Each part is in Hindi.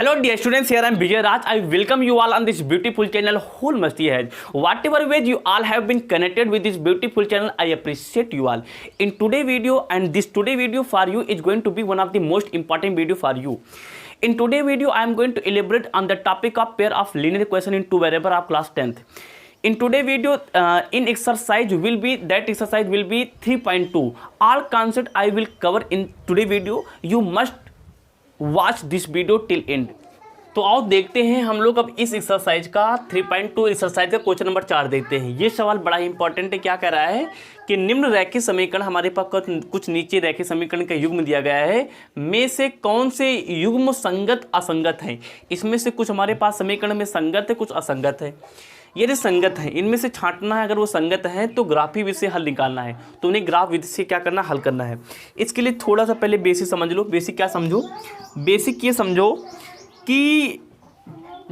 Hello dear students, here I am Vijay Raj. I welcome you all on this beautiful channel Whole Masti Hai. Whatever ways you all have been connected with this beautiful channel, I appreciate you all. In today video, and this today video for you is going to be one of the most important video for you. In today video, I am going to elaborate on the topic of pair of linear equation in two variable of class 10th. In today video, in exercise will be 3.2. All concept I will cover in today video. You must watch this video till and. तो आओ देखते हैं हम लोग अब इस एक्सरसाइज का 3.2 एक्सरसाइज का क्वेश्चन नंबर 4 देखते हैं। ये सवाल बड़ा ही इंपॉर्टेंट है। क्या कह रहा है कि निम्न रैखिक समीकरण, हमारे पास कुछ नीचे रैखिक समीकरण का युग्म दिया गया है, में से कौन से युग्म संगत असंगत हैं। इसमें से कुछ हमारे पास समीकरण में संगत है, कुछ असंगत है। यदि संगत है, इनमें से छांटना है। अगर वो संगत है तो ग्राफी विधि से हल निकालना है। तो उन्हें ग्राफ विधि से क्या करना, हल करना है। इसके लिए थोड़ा सा पहले बेसिक समझ लो। बेसिक क्या समझो? बेसिक ये समझो कि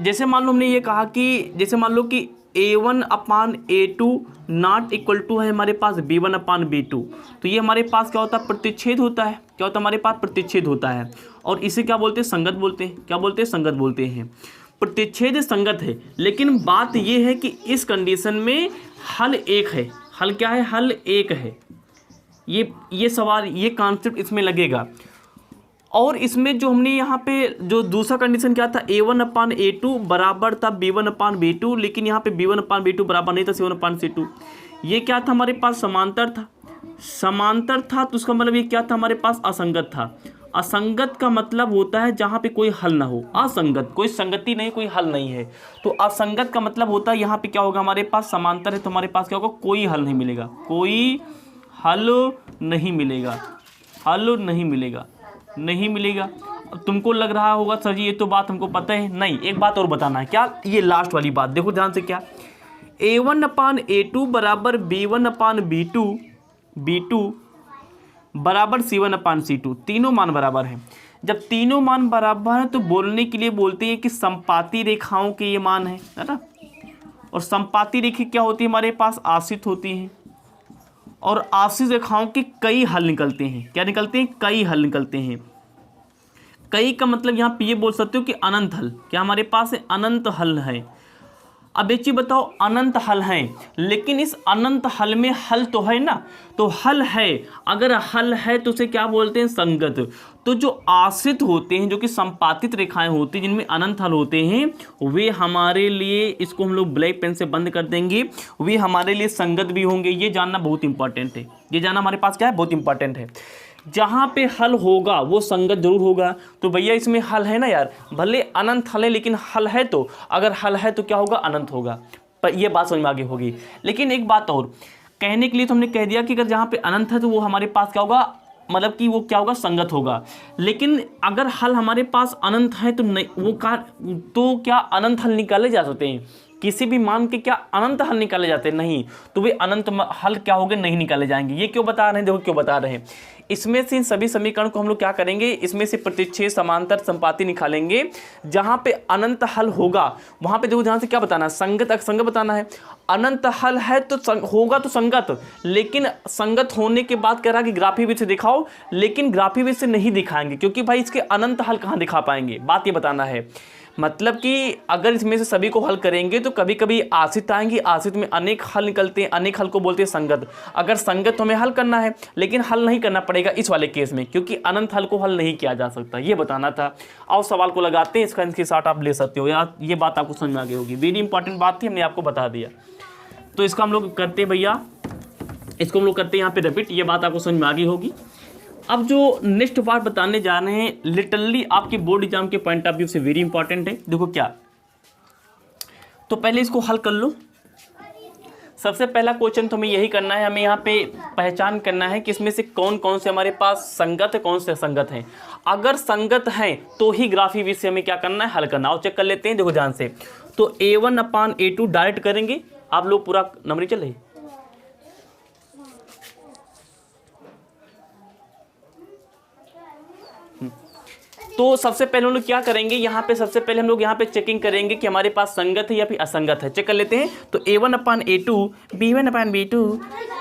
जैसे मान लो हमने ये कहा कि जैसे मान लो कि A1/A2 नॉट इक्वल टू है हमारे पास B1/B2। तो ये हमारे पास क्या होता है, प्रतिच्छेद होता है। क्या होता है हमारे पास, प्रतिच्छेद होता है। और इसे क्या बोलते हैं, संगत बोलते हैं। क्या बोलते हैं, संगत बोलते हैं। प्रतिच्छेद संगत है, लेकिन बात यह है कि इस कंडीशन में हल एक है। हल क्या है, हल एक है। ये सवाल, ये कॉन्सेप्ट इसमें लगेगा। और इसमें जो हमने यहाँ पे जो दूसरा कंडीशन क्या था, A1/A2 बराबर था B1/B2, लेकिन यहाँ पे B1/B2 बराबर नहीं था C1/C2। ये क्या था हमारे पास, समांतर था। समांतर था तो उसका मतलब ये क्या था, हमारे पास असंगत था। असंगत का मतलब होता है जहाँ पे कोई हल ना हो। असंगत, कोई संगति नहीं, कोई हल नहीं है। तो असंगत का मतलब होता है यहाँ पे क्या होगा, हमारे पास समांतर है तो हमारे पास क्या होगा, कोई हल नहीं मिलेगा। कोई हल नहीं मिलेगा, हल नहीं मिलेगा, नहीं मिलेगा। अब तुमको लग रहा होगा सर जी ये तो बात हमको पता है। नहीं, एक बात और बताना है। क्या? ये लास्ट वाली बात देखो ध्यान से। क्या? A1/A2 बराबर B1/B2 बराबर C1/C2। तीनों मान बराबर हैं। जब तीनों मान बराबर हैं तो बोलने के लिए बोलते हैं कि समपाती रेखाओं के ये मान है ना। और समपाती रेखा क्या होती है, हमारे पास आश्रित होती हैं। और आश्रित रेखाओं के कई हल निकलते हैं। क्या निकलते हैं, कई हल निकलते हैं। कई का मतलब यहाँ पे ये बोल सकते हो कि अनंत हल। क्या हमारे पास है, अनंत हल है। अब एक चीज बताओ, अनंत हल हैं, लेकिन इस अनंत हल में हल तो है ना। तो हल है, अगर हल है तो उसे क्या बोलते हैं, संगत। तो जो आश्रित होते हैं, जो कि संपातित रेखाएं होती हैं, जिनमें अनंत हल होते हैं, वे हमारे लिए, इसको हम लोग ब्लैक पेन से बंद कर देंगे, वे हमारे लिए संगत भी होंगे। ये जानना बहुत इंपॉर्टेंट है। ये जानना हमारे पास क्या है, बहुत इंपॉर्टेंट है। जहाँ पे हल होगा वो संगत जरूर होगा। तो भैया इसमें हल है ना यार, भले अनंत हल है लेकिन हल है। तो अगर हल है तो क्या होगा, अनंत होगा। पर ये बात समझ में आगे होगी। लेकिन एक बात और कहने के लिए तो हमने कह दिया कि अगर जहाँ पे अनंत है तो वो हमारे पास क्या होगा, मतलब कि वो क्या होगा, संगत होगा। लेकिन अगर हल हमारे पास अनंत है तो नहीं, वो तो क्या अनंत हल निकाले जा सकते हैं? किसी भी मान के क्या अनंत हल निकाले जाते हैं? नहीं। तो वे अनंत हल क्या होंगे, नहीं निकाले जाएंगे। ये क्यों बता रहे हैं, देखो क्यों बता रहे हैं। इसमें से इन सभी समीकरण को हम लोग क्या करेंगे, इसमें से प्रतिच्छेद, समांतर, संपाती निकालेंगे। जहाँ पे अनंत हल होगा वहाँ पे देखो ध्यान से क्या बताना है, संगत असंगत बताना है। अनंत हल है तो होगा तो संगत, लेकिन संगत होने के बाद कह रहा कि ग्राफी विधि से दिखाओ, लेकिन ग्राफी विधि से नहीं दिखाएंगे क्योंकि भाई इसके अनंत हल कहाँ दिखा पाएंगे। बात ये बताना है। मतलब कि अगर इसमें से सभी को हल करेंगे तो कभी कभी आश्रित आएंगी, आश्रित में अनेक हल निकलते हैं, अनेक हल को बोलते हैं संगत। अगर संगत तो हमें हल करना है, लेकिन हल नहीं करना पड़ेगा इस वाले केस में, क्योंकि अनंत हल को हल नहीं किया जा सकता। ये बताना था। और सवाल को लगाते हैं, इसका स्क्रीनशॉट आप ले सकते हो यार। ये बात आपको समझ में आ गई होगी। वेरी इंपॉर्टेंट बात थी, हमने आपको बता दिया। तो इसका हम लोग करते हैं भैया, इसको हम लोग करते हैं यहाँ पे रिपीट। ये बात आपको समझ में आ गई होगी। अब जो नेक्स्ट पार्ट बताने जा रहे हैं, लिटरली आपके बोर्ड एग्जाम के पॉइंट ऑफ व्यू से वेरी इंपॉर्टेंट है। देखो क्या, तो पहले इसको हल कर लो। सबसे पहला क्वेश्चन तो हमें यही करना है, हमें यहाँ पे पहचान करना है कि इसमें से कौन कौन से हमारे पास संगत है, कौन से असंगत हैं। अगर संगत हैं तो ही ग्राफी विधि से हमें क्या करना है, हल करना। और चेक कर लेते हैं, देखो ध्यान से। तो A1/A2 डायरेक्ट करेंगे। आप लोग पूरा नंबर चल रही। तो सबसे पहले हम लोग क्या करेंगे, यहाँ पे सबसे पहले हम लोग यहाँ पे चेकिंग करेंगे कि हमारे पास संगत है या फिर असंगत है। चेक कर लेते हैं। तो A1/A2 B1/B2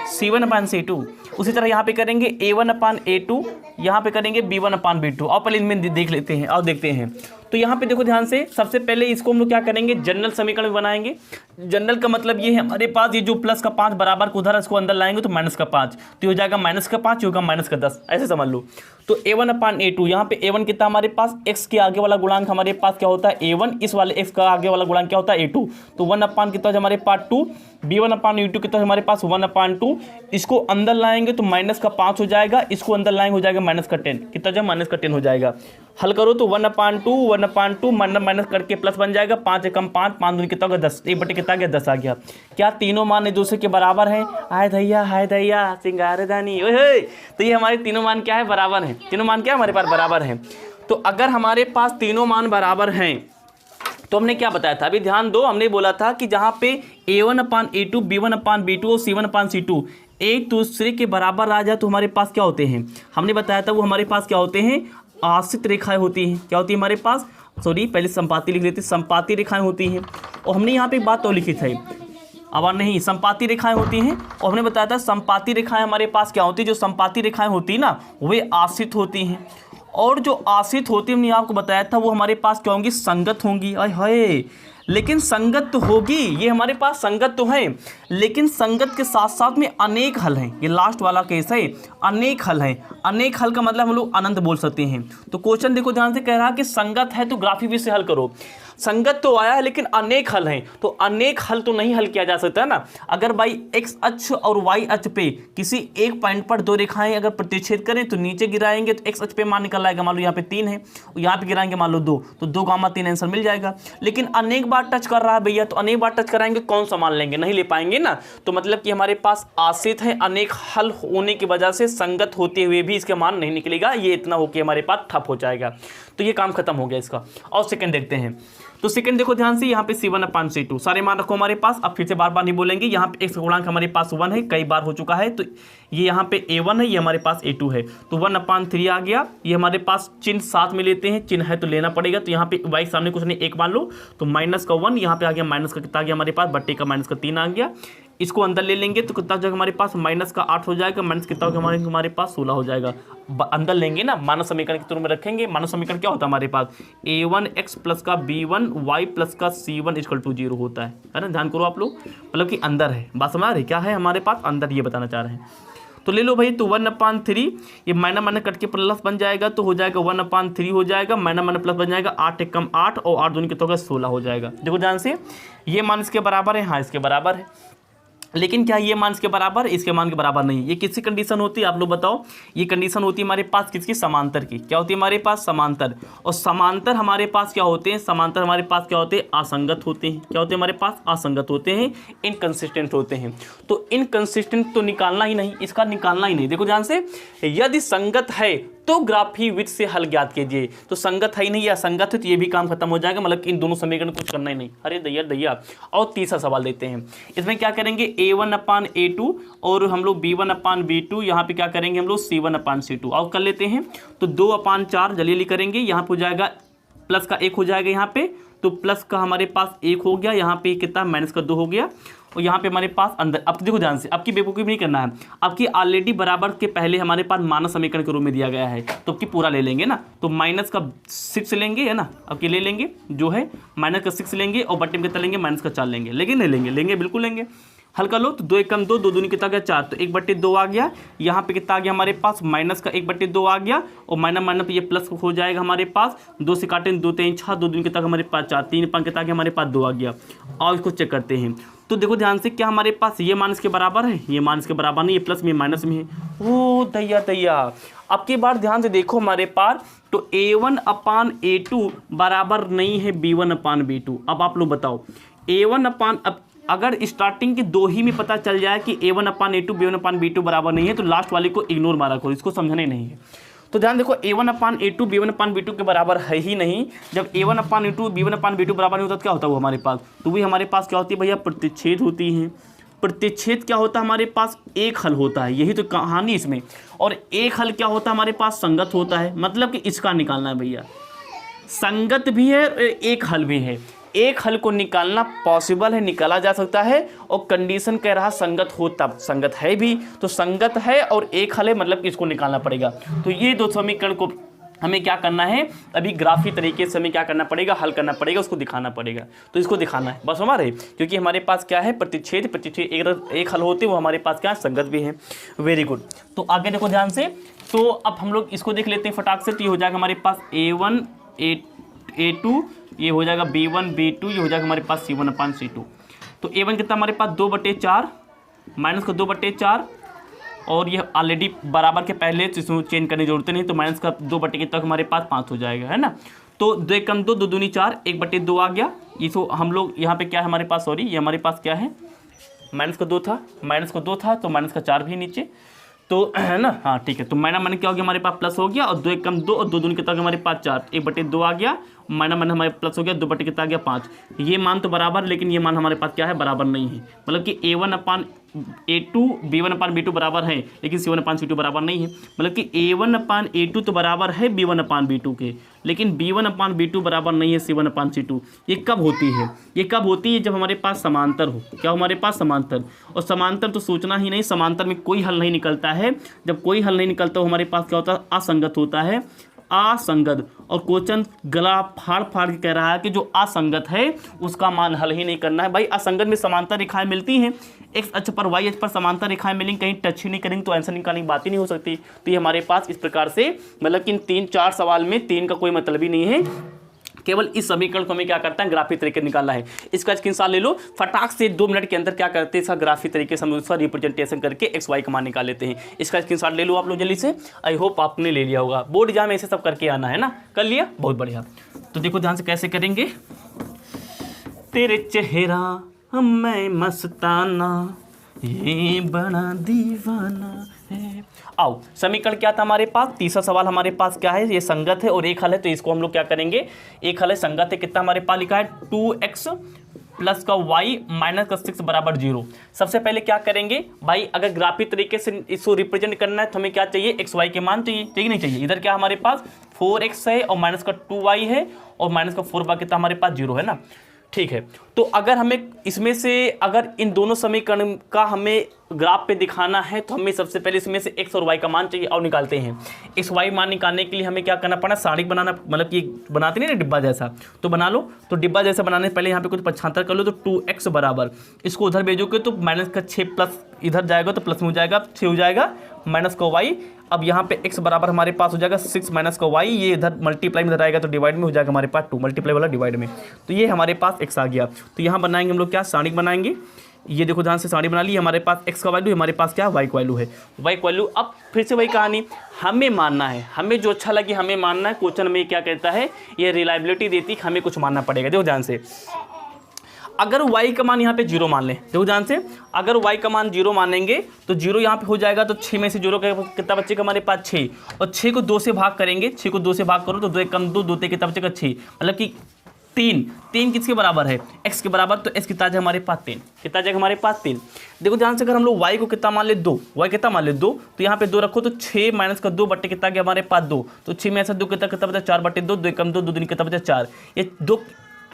C1/C2। उसी तरह यहाँ पे करेंगे A1/A2, यहाँ पे करेंगे B1/B2। और पहले इनमें देख लेते हैं और देखते हैं। तो यहाँ पे देखो ध्यान से, सबसे पहले इसको हम लोग क्या करेंगे, जनरल समीकरण बनाएंगे। जनरल का मतलब ये है हमारे पास ये जो प्लस का 5 बराबर को उधर इसको अंदर लाएंगे तो माइनस का 5, तो हो जाएगा माइनस का 5, होगा माइनस का 10, ऐसे समझ लो। तो a1/a2, यहाँ पे a1 कितना हमारे पास, x के आगे वाला गुणांक हमारे पास क्या होता है a1, इस वाले x का आगे वाला गुणांक क्या होता है a2, तो 1 कितना हमारे पास 2, b1/u2 कितना हमारे पास 1/2, इसको अंदर लाएंगे तो माइनस का 5 हो जाएगा, इसको अंदर लाएंगे हो जाएगा माइनस का 10, कितना जो माइनस का 10 हो जाएगा। हल करो तो 1/2 माइनस करके प्लस बन जाएगा, 5 एकम 5, 5 दूनी कितना होगा 10, 1 बटे कितना गया 10 आ गया। क्या तीनों मान एक दूसरे के बराबर हैं? हाय दैया सिंगारदानी ओए, तो ये हमारे तीनों मान क्या है, बराबर हैं। तीनों मान क्या है हमारे पास, बराबर हैं। तो अगर हमारे पास तीनों मान बराबर हैं तो हमने क्या बताया था, अभी ध्यान दो, हमने बोला था कि जहाँ पे a1/a2, b1/b2 और c1/c2 एक दूसरे के बराबर आ जाए तो हमारे पास क्या होते हैं, हमने बताया था वो हमारे पास क्या होते हैं, आश्रित रेखाएं होती हैं। क्या होती है हमारे पास, सॉरी पहले संपाती लिख लेते, संपाती रेखाएं होती हैं। और हमने यहाँ पे एक बात तो लिखी थी, अब नहीं, संपाती रेखाएं होती हैं। और हमने बताया था संपाती रेखाएं हमारे पास क्या होती है, जो संपाती रेखाएं होती है ना वे आश्रित होती हैं, और जो आश्रित होती है हमने आपको बताया था वो हमारे पास क्या होंगी, संगत होंगी। अरे हाय, लेकिन संगत तो होगी, ये हमारे पास संगत तो है, लेकिन संगत के साथ साथ में अनेक हल हैं। ये लास्ट वाला केस है, अनेक हल हैं। अनेक हल का मतलब हम लोग अनंत बोल सकते हैं। तो क्वेश्चन देखो ध्यान से, कह रहा है कि संगत है तो ग्राफी विधि से हल करो। संगत तो आया है लेकिन अनेक हल हैं, तो अनेक हल तो नहीं हल किया जा सकता है ना। अगर भाई एक्स अक्ष और वाई अक्ष पे किसी एक पॉइंट पर दो रेखाएं अगर प्रतिच्छेद करें तो नीचे गिराएंगे तो एक्स अक्ष पे मान निकल आएगा, मान लो यहाँ पे 3 है और यहाँ पे गिराएंगे मान लो 2, तो 2 गामा 3 आंसर मिल जाएगा। लेकिन अनेक बार टच कर रहा है भैया, तो अनेक बार टच कराएंगे कौन सा मान लेंगे, नहीं ले पाएंगे ना। तो मतलब कि हमारे पास आश्रित है, अनेक हल होने की वजह से संगत होते हुए भी इसके मान नहीं निकलेगा, ये इतना होकर हमारे पास ठप हो जाएगा। तो ये काम खत्म हो गया इसका। और सेकंड देखते हैं, तो सेकंड देखो ध्यान से, यहाँ पे c1/c2 सारे मान रखो हमारे पास। अब फिर से बार बार नहीं बोलेंगे, यहाँ पे x गुणांक हमारे पास 1 है, कई बार हो चुका है, तो ये यहाँ पे a1 है, ये हमारे पास a2 है, तो 1/3 आ गया। ये हमारे पास चिन्ह साथ में लेते हैं, चिन्ह है तो लेना पड़ेगा। तो यहाँ पे y सामने कुछ नहीं, 1 मान लो, तो माइनस का 1 यहाँ पे आ गया, माइनस का कितना आ गया हमारे पास, बट्टे का माइनस का 3 आ गया। इसको अंदर ले लेंगे तो कितना जो हमारे पास माइनस का 8 हो जाएगा, माइनस कितना होगा हमारे पास 16 हो जाएगा। अंदर लेंगे ना, मानव समीकरण के तुर में रखेंगे। मानव समीकरण क्या होता है हमारे पास, a1x प्लस का b1y प्लस का c1 = 0 होता है ना। ध्यान करो आप लोग, मतलब कि अंदर है, बात समझ आ रही, क्या है हमारे पास अंदर, ये बताना चाह रहे हैं। तो ले लो भाई, तो 1/3 ये माइनस माइनस कट के प्लस बन जाएगा, तो हो जाएगा 1/3 हो जाएगा, माइनस माइनस प्लस बन जाएगा, 8 एकम 8 और 8 दूनी कितना होगा 16 हो जाएगा। देखो ध्यान से, ये मान इसके बराबर है, हाँ इसके बराबर है, लेकिन क्या ये मान इसके बराबर, इसके मान के बराबर नहीं। ये किसकी कंडीशन होती है आप लोग बताओ, ये कंडीशन होती है हमारे पास किसकी, समांतर की। क्या होती है हमारे पास, समांतर। और समांतर हमारे पास क्या होते हैं, समांतर हमारे पास क्या होते हैं, असंगत होते हैं। क्या होते हैं हमारे पास, असंगत होते हैं, इनकंसिस्टेंट होते हैं। तो इनकंसिस्टेंट तो निकालना ही नहीं, इसका निकालना ही नहीं। देखो ध्यान से, यदि संगत है तो ग्राफी विधि से हल ज्ञात कीजिए। तो संगत है ही नहीं या असंगत है तो ये भी काम खत्म हो जाएगा, मतलब इन दोनों समीकरण कुछ करना ही नहीं। अरे दैया। और तीसरा सवाल देते हैं, इसमें क्या करेंगे, a1/a2 और हम लोग b1/b2, यहाँ पे क्या करेंगे हम लोग c1/c2 और कर लेते हैं। तो 2/4 जल्दी करेंगे, यहाँ पे हो जाएगा प्लस का 1 हो जाएगा यहाँ पे, तो प्लस का हमारे पास 1 हो गया, यहाँ पे कितना माइनस का 2 हो गया, और यहाँ पे हमारे पास अंदर। अब देखो ध्यान से, आपकी बेवकूफ़ी नहीं करना है, आपकी ऑलरेडी बराबर के पहले हमारे पास मानव समीकरण के रूप में दिया गया है, तो आपकी पूरा ले लेंगे ना। तो माइनस का 6 लेंगे है ना, आपके ले लेंगे जो है माइनस का 6 लेंगे, और बट्टे में कितना लेंगे, माइनस का 4 लेंगे। लेकिन नहीं लेंगे बिल्कुल लेंगे। हल कर लो, तो 2 एकम 2, 2 दूनी कितना गया 4, तो 1/2 आ गया। यहाँ पे कितना आ गया हमारे पास, माइनस का 1/2 आ गया, और माइनस माइनस ये प्लस हो जाएगा हमारे पास। 2 से काटें 2 3 6, 2 दूनी कितना हमारे पास 4, 3 5 कितना आ गया हमारे पास 2 आ गया। और इसको चेक करते हैं, तो देखो ध्यान से, क्या हमारे पास ये मान इसके बराबर है, ये मान इसके बराबर नहीं, ये प्लस में माइनस में है। ओ दैया। अब की बार ध्यान से देखो हमारे पास, तो a1/a2 बराबर नहीं है b1/b2। अब आप लोग बताओ, अब अगर स्टार्टिंग के 2 ही में पता चल जाए कि a1/a2 b1/b2 बराबर नहीं है, तो लास्ट वाले को इग्नोर मारा करो, इसको समझना ही नहीं है। तो ध्यान देखो, a1/a2 b1/b2 के बराबर है ही नहीं। जब a1/a2 b1/b2 बराबर नहीं होता तो क्या होता है वो हमारे पास, तो वही हमारे पास क्या होती है भैया, प्रतिच्छेद होती है। प्रतिच्छेद क्या होता है हमारे पास, एक हल होता है, यही तो कहानी इसमें। और एक हल क्या होता है हमारे पास, संगत होता है, मतलब कि इसका निकालना है भैया। संगत भी है, एक हल भी है। एक हल को निकालना पॉसिबल है, निकाला जा सकता है, और कंडीशन कह रहा संगत हो, तब संगत है भी, तो संगत है और एक हल है, मतलब कि इसको निकालना पड़ेगा। तो ये 2 समीकरण को हमें क्या करना है, अभी ग्राफी तरीके से हमें क्या करना पड़ेगा, हल करना पड़ेगा, उसको दिखाना पड़ेगा। तो इसको दिखाना है बस हमारे, क्योंकि हमारे पास क्या है, प्रतिच्छेद एक हल होते वो हमारे पास क्या है, संगत भी है। Very good. तो आगे देखो ध्यान से, तो अब हम लोग इसको देख लेते हैं फटाक से। तो ये हो जाएगा हमारे पास A1 A2, ये हो जाएगा B1 B2, ये हो जाएगा हमारे पास C1/C2। तो A1 कितना हमारे पास 2/4 माइनस का 2/4, और ये ऑलरेडी बराबर के पहले इसमें चेंज करने की जरूरत नहीं, तो माइनस का 2 तक हमारे पास 5 हो जाएगा, है ना। तो 2 × 2 2 दूनी 4, 1/2 आ गया। इसको हम लोग यहाँ पे क्या है हमारे पास, सॉरी ये हमारे पास क्या है, माइनस का 2 था, तो माइनस का 4 भी नीचे, तो है ना। हाँ ठीक है, तो माइनस क्या हो गया हमारे पास, प्लस हो गया, और 2 × 2 और 2 दूनी कितना हमारे पास 4, 1/2 आ गया, माइनस हमारे प्लस हो गया, 2 कितना आ गया 5। ये मान तो बराबर, लेकिन ये मान हमारे पास क्या है, बराबर नहीं है। मतलब कि A1/A2 B1/B2 बराबर है, लेकिन C1/C2 बराबर नहीं है। मतलब कि A1/A2 तो बराबर है B1/B2 के, लेकिन B1/B2 बराबर नहीं है C1/C2। ये कब होती है, ये कब होती है, जब हमारे पास समांतर हो। क्या हमारे पास, समांतर। और समांतर तो सोचना ही नहीं, समांतर में कोई हल नहीं निकलता है। जब कोई हल नहीं निकलता, हमारे पास क्या होता है, असंगत होता है, असंगत। और क्वेश्चन गला फाड़ फाड़ के कह रहा है कि जो असंगत है उसका मान हल ही नहीं करना है। भाई असंगत में समांतर रेखाएं मिलती हैं, एक्स अक्ष पर वाई अक्ष पर समांतर रेखाएं मिलेंगी, कहीं टच ही नहीं करेंगे तो आंसर निकालने की बात ही नहीं हो सकती। तो ये हमारे पास इस प्रकार से, मतलब कि इन 3-4 सवाल में 3 का कोई मतलब ही नहीं है, केवल इस समीकरण को हमें क्या करता है, ग्राफिक तरीके निकालना है। इसका स्क्रीनशॉट ले लो फटाक से, 2 मिनट के अंदर क्या करते हैं, इसका ग्राफिक तरीके से हम उसका रिप्रेजेंटेशन करके एक्स वाई का मान निकाल लेते हैं। इसका स्क्रीनशॉट ले लो आप लोग जल्दी से। आई होप आपने ले लिया होगा, बोर्ड एग्जाम में ऐसे सब करके आना है ना, कर लिया, बहुत बढ़िया। तो देखो ध्यान से कैसे करेंगे। तेरे चेहरा मैं मस्ताना, ये बड़ा दीवाना है। आओ, समीकरण क्या था हमारे पास, तीसरा सवाल हमारे पास क्या है, ये संगत है और एक हल है, तो इसको हम लोग क्या करेंगे, एक हल है, संगत है, कितना हमारे पास लिखा है 2x प्लस का y माइनस का 6 बराबर 0। सबसे पहले क्या करेंगे भाई, अगर ग्राफिक तरीके से इसको रिप्रेजेंट करना है तो हमें क्या चाहिए, एक्स वाई के मान चाहिए नहीं चाहिए। इधर क्या हमारे पास 4x है और माइनस का 2y है, और माइनस का 4 कितना हमारे पास 0 है ना। ठीक है, तो अगर हमें इसमें से, अगर इन दोनों समीकरण का हमें ग्राफ पे दिखाना है, तो हमें सबसे पहले इसमें से x और y का मान चाहिए, और निकालते हैं। x y मान निकालने के लिए हमें क्या करना पड़ा, सारिक बनाना, मतलब कि बनाते नहीं ना डिब्बा जैसा, तो बना लो। तो डिब्बा जैसा बनाने से पहले यहाँ पे कुछ 75 कर लो, तो 2x बराबर, इसको उधर भेजोगे तो माइनस का 6 प्लस इधर जाएगा तो प्लस में हो जाएगा, 6 हो जाएगा, माइनस का y। अब यहाँ पे x बराबर हमारे पास हो जाएगा 6 माइनस का y, ये इधर मल्टीप्लाई में इधर आएगा तो डिवाइड में हो जाएगा हमारे पास 2, मल्टीप्लाई वाला डिवाइड में। तो ये हमारे पास x आ गया। तो यहाँ बनाएंगे हम लोग क्या, सारिक बनाएंगे। ये देखो ध्यान से, साड़ी बना ली, हमारे पास x का वैल्यू, हमारे पास क्या y का वैल्यू है, y का वैल्यू। अब फिर से वही कहानी, हमें मानना है, हमें जो अच्छा लगे हमें मानना है। क्वेश्चन में क्या कहता है, ये रिलायबिलिटी देती है, हमें कुछ मानना पड़ेगा। देखो ध्यान से, अगर y का मान यहाँ पे 0 मान लें, देखो ध्यान से, अगर y का मान 0 मानेंगे तो 0 यहाँ पे हो जाएगा, तो 6 में से 0 का कितना बचेगा हमारे पास 6, और 6 को 2 से भाग करेंगे, 6 को 2 से भाग करो तो 2 कम 2, 2 कितना बचेगा 6, मतलब कि 3 किसके बराबर है, x के बराबर। तो x कितना जाएगा हमारे पास 3, कितना जाएगा हमारे पास 3। देखो ध्यान से, अगर हम लोग y को कितना मान ले 2, y कितना मान ले 2, तो यहाँ पे 2 रखो तो 6 माइनस का 2 बट्टे कितना गया हमारे पास 2, तो 6 में ऐसा 2 कितना बचा 4/2, 2 कम 2, 2 दूनी कितना बचा 4।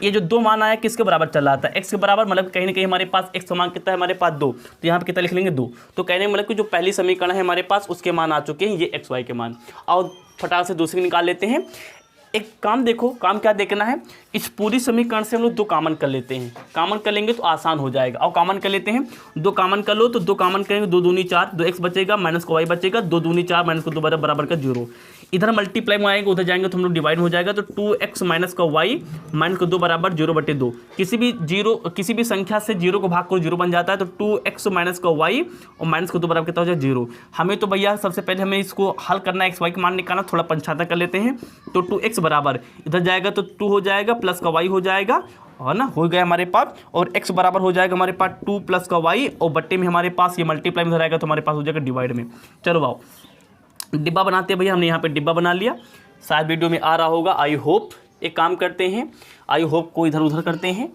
ये जो 2 मान आया किसके बराबर चल रहा था, x के बराबर, मतलब कहीं ना कहीं हमारे पास x का मान कितना है हमारे पास 2, तो यहाँ पे कितना लिख लेंगे 2। तो कहने मतलब कि जो पहली समीकरण है हमारे पास उसके मान आ चुके हैं, ये x y के मान। और फटाक से दूसरी निकाल लेते हैं। एक काम देखो, काम क्या देखना है, इस पूरी समीकरण से हम लोग 2 कॉमन कर लेते हैं, कॉमन कर लेंगे तो आसान हो जाएगा। और कॉमन कर लेते हैं, 2 कॉमन कर लो, तो 2 कॉमन करेंगे, 2 दूनी 4, 2x बचेगा, माइनस का y बचेगा, 2 दूनी 4 माइनस का 2 बराबर का 0। इधर मल्टीप्लाई में आएंगे, उधर जाएंगे तो हम लोग डिवाइड हो जाएगा, तो 2x माइनस का y माइनस का 2 बराबर 0/2। किसी भी संख्या से 0 को भाग करो 0 बन जाता है, तो 2x माइनस का y और माइनस का 2 बराबर कितना हो जाए 0। हमें तो भैया सबसे पहले हमें इसको हल करना है, x y का मान निकालना, थोड़ा पंचायत कर लेते हैं। तो 2x बराबर इधर जाएगा तो 2 हो जाएगा, प्लस का y हो जाएगा, और ना हो गया हमारे पास, और x बराबर हो जाएगा हमारे पास 2 प्लस का y, और बट्टे में हमारे पास ये मल्टीप्लाई में रहेगा तो हमारे पास हो जाएगा डिवाइड में। चलो आओ डिब्बा बनाते हैं भैया, हमने यहाँ पे डिब्बा बना लिया, शायद वीडियो में आ रहा होगा, आई होप। एक काम करते हैं, आई होप को इधर उधर करते हैं,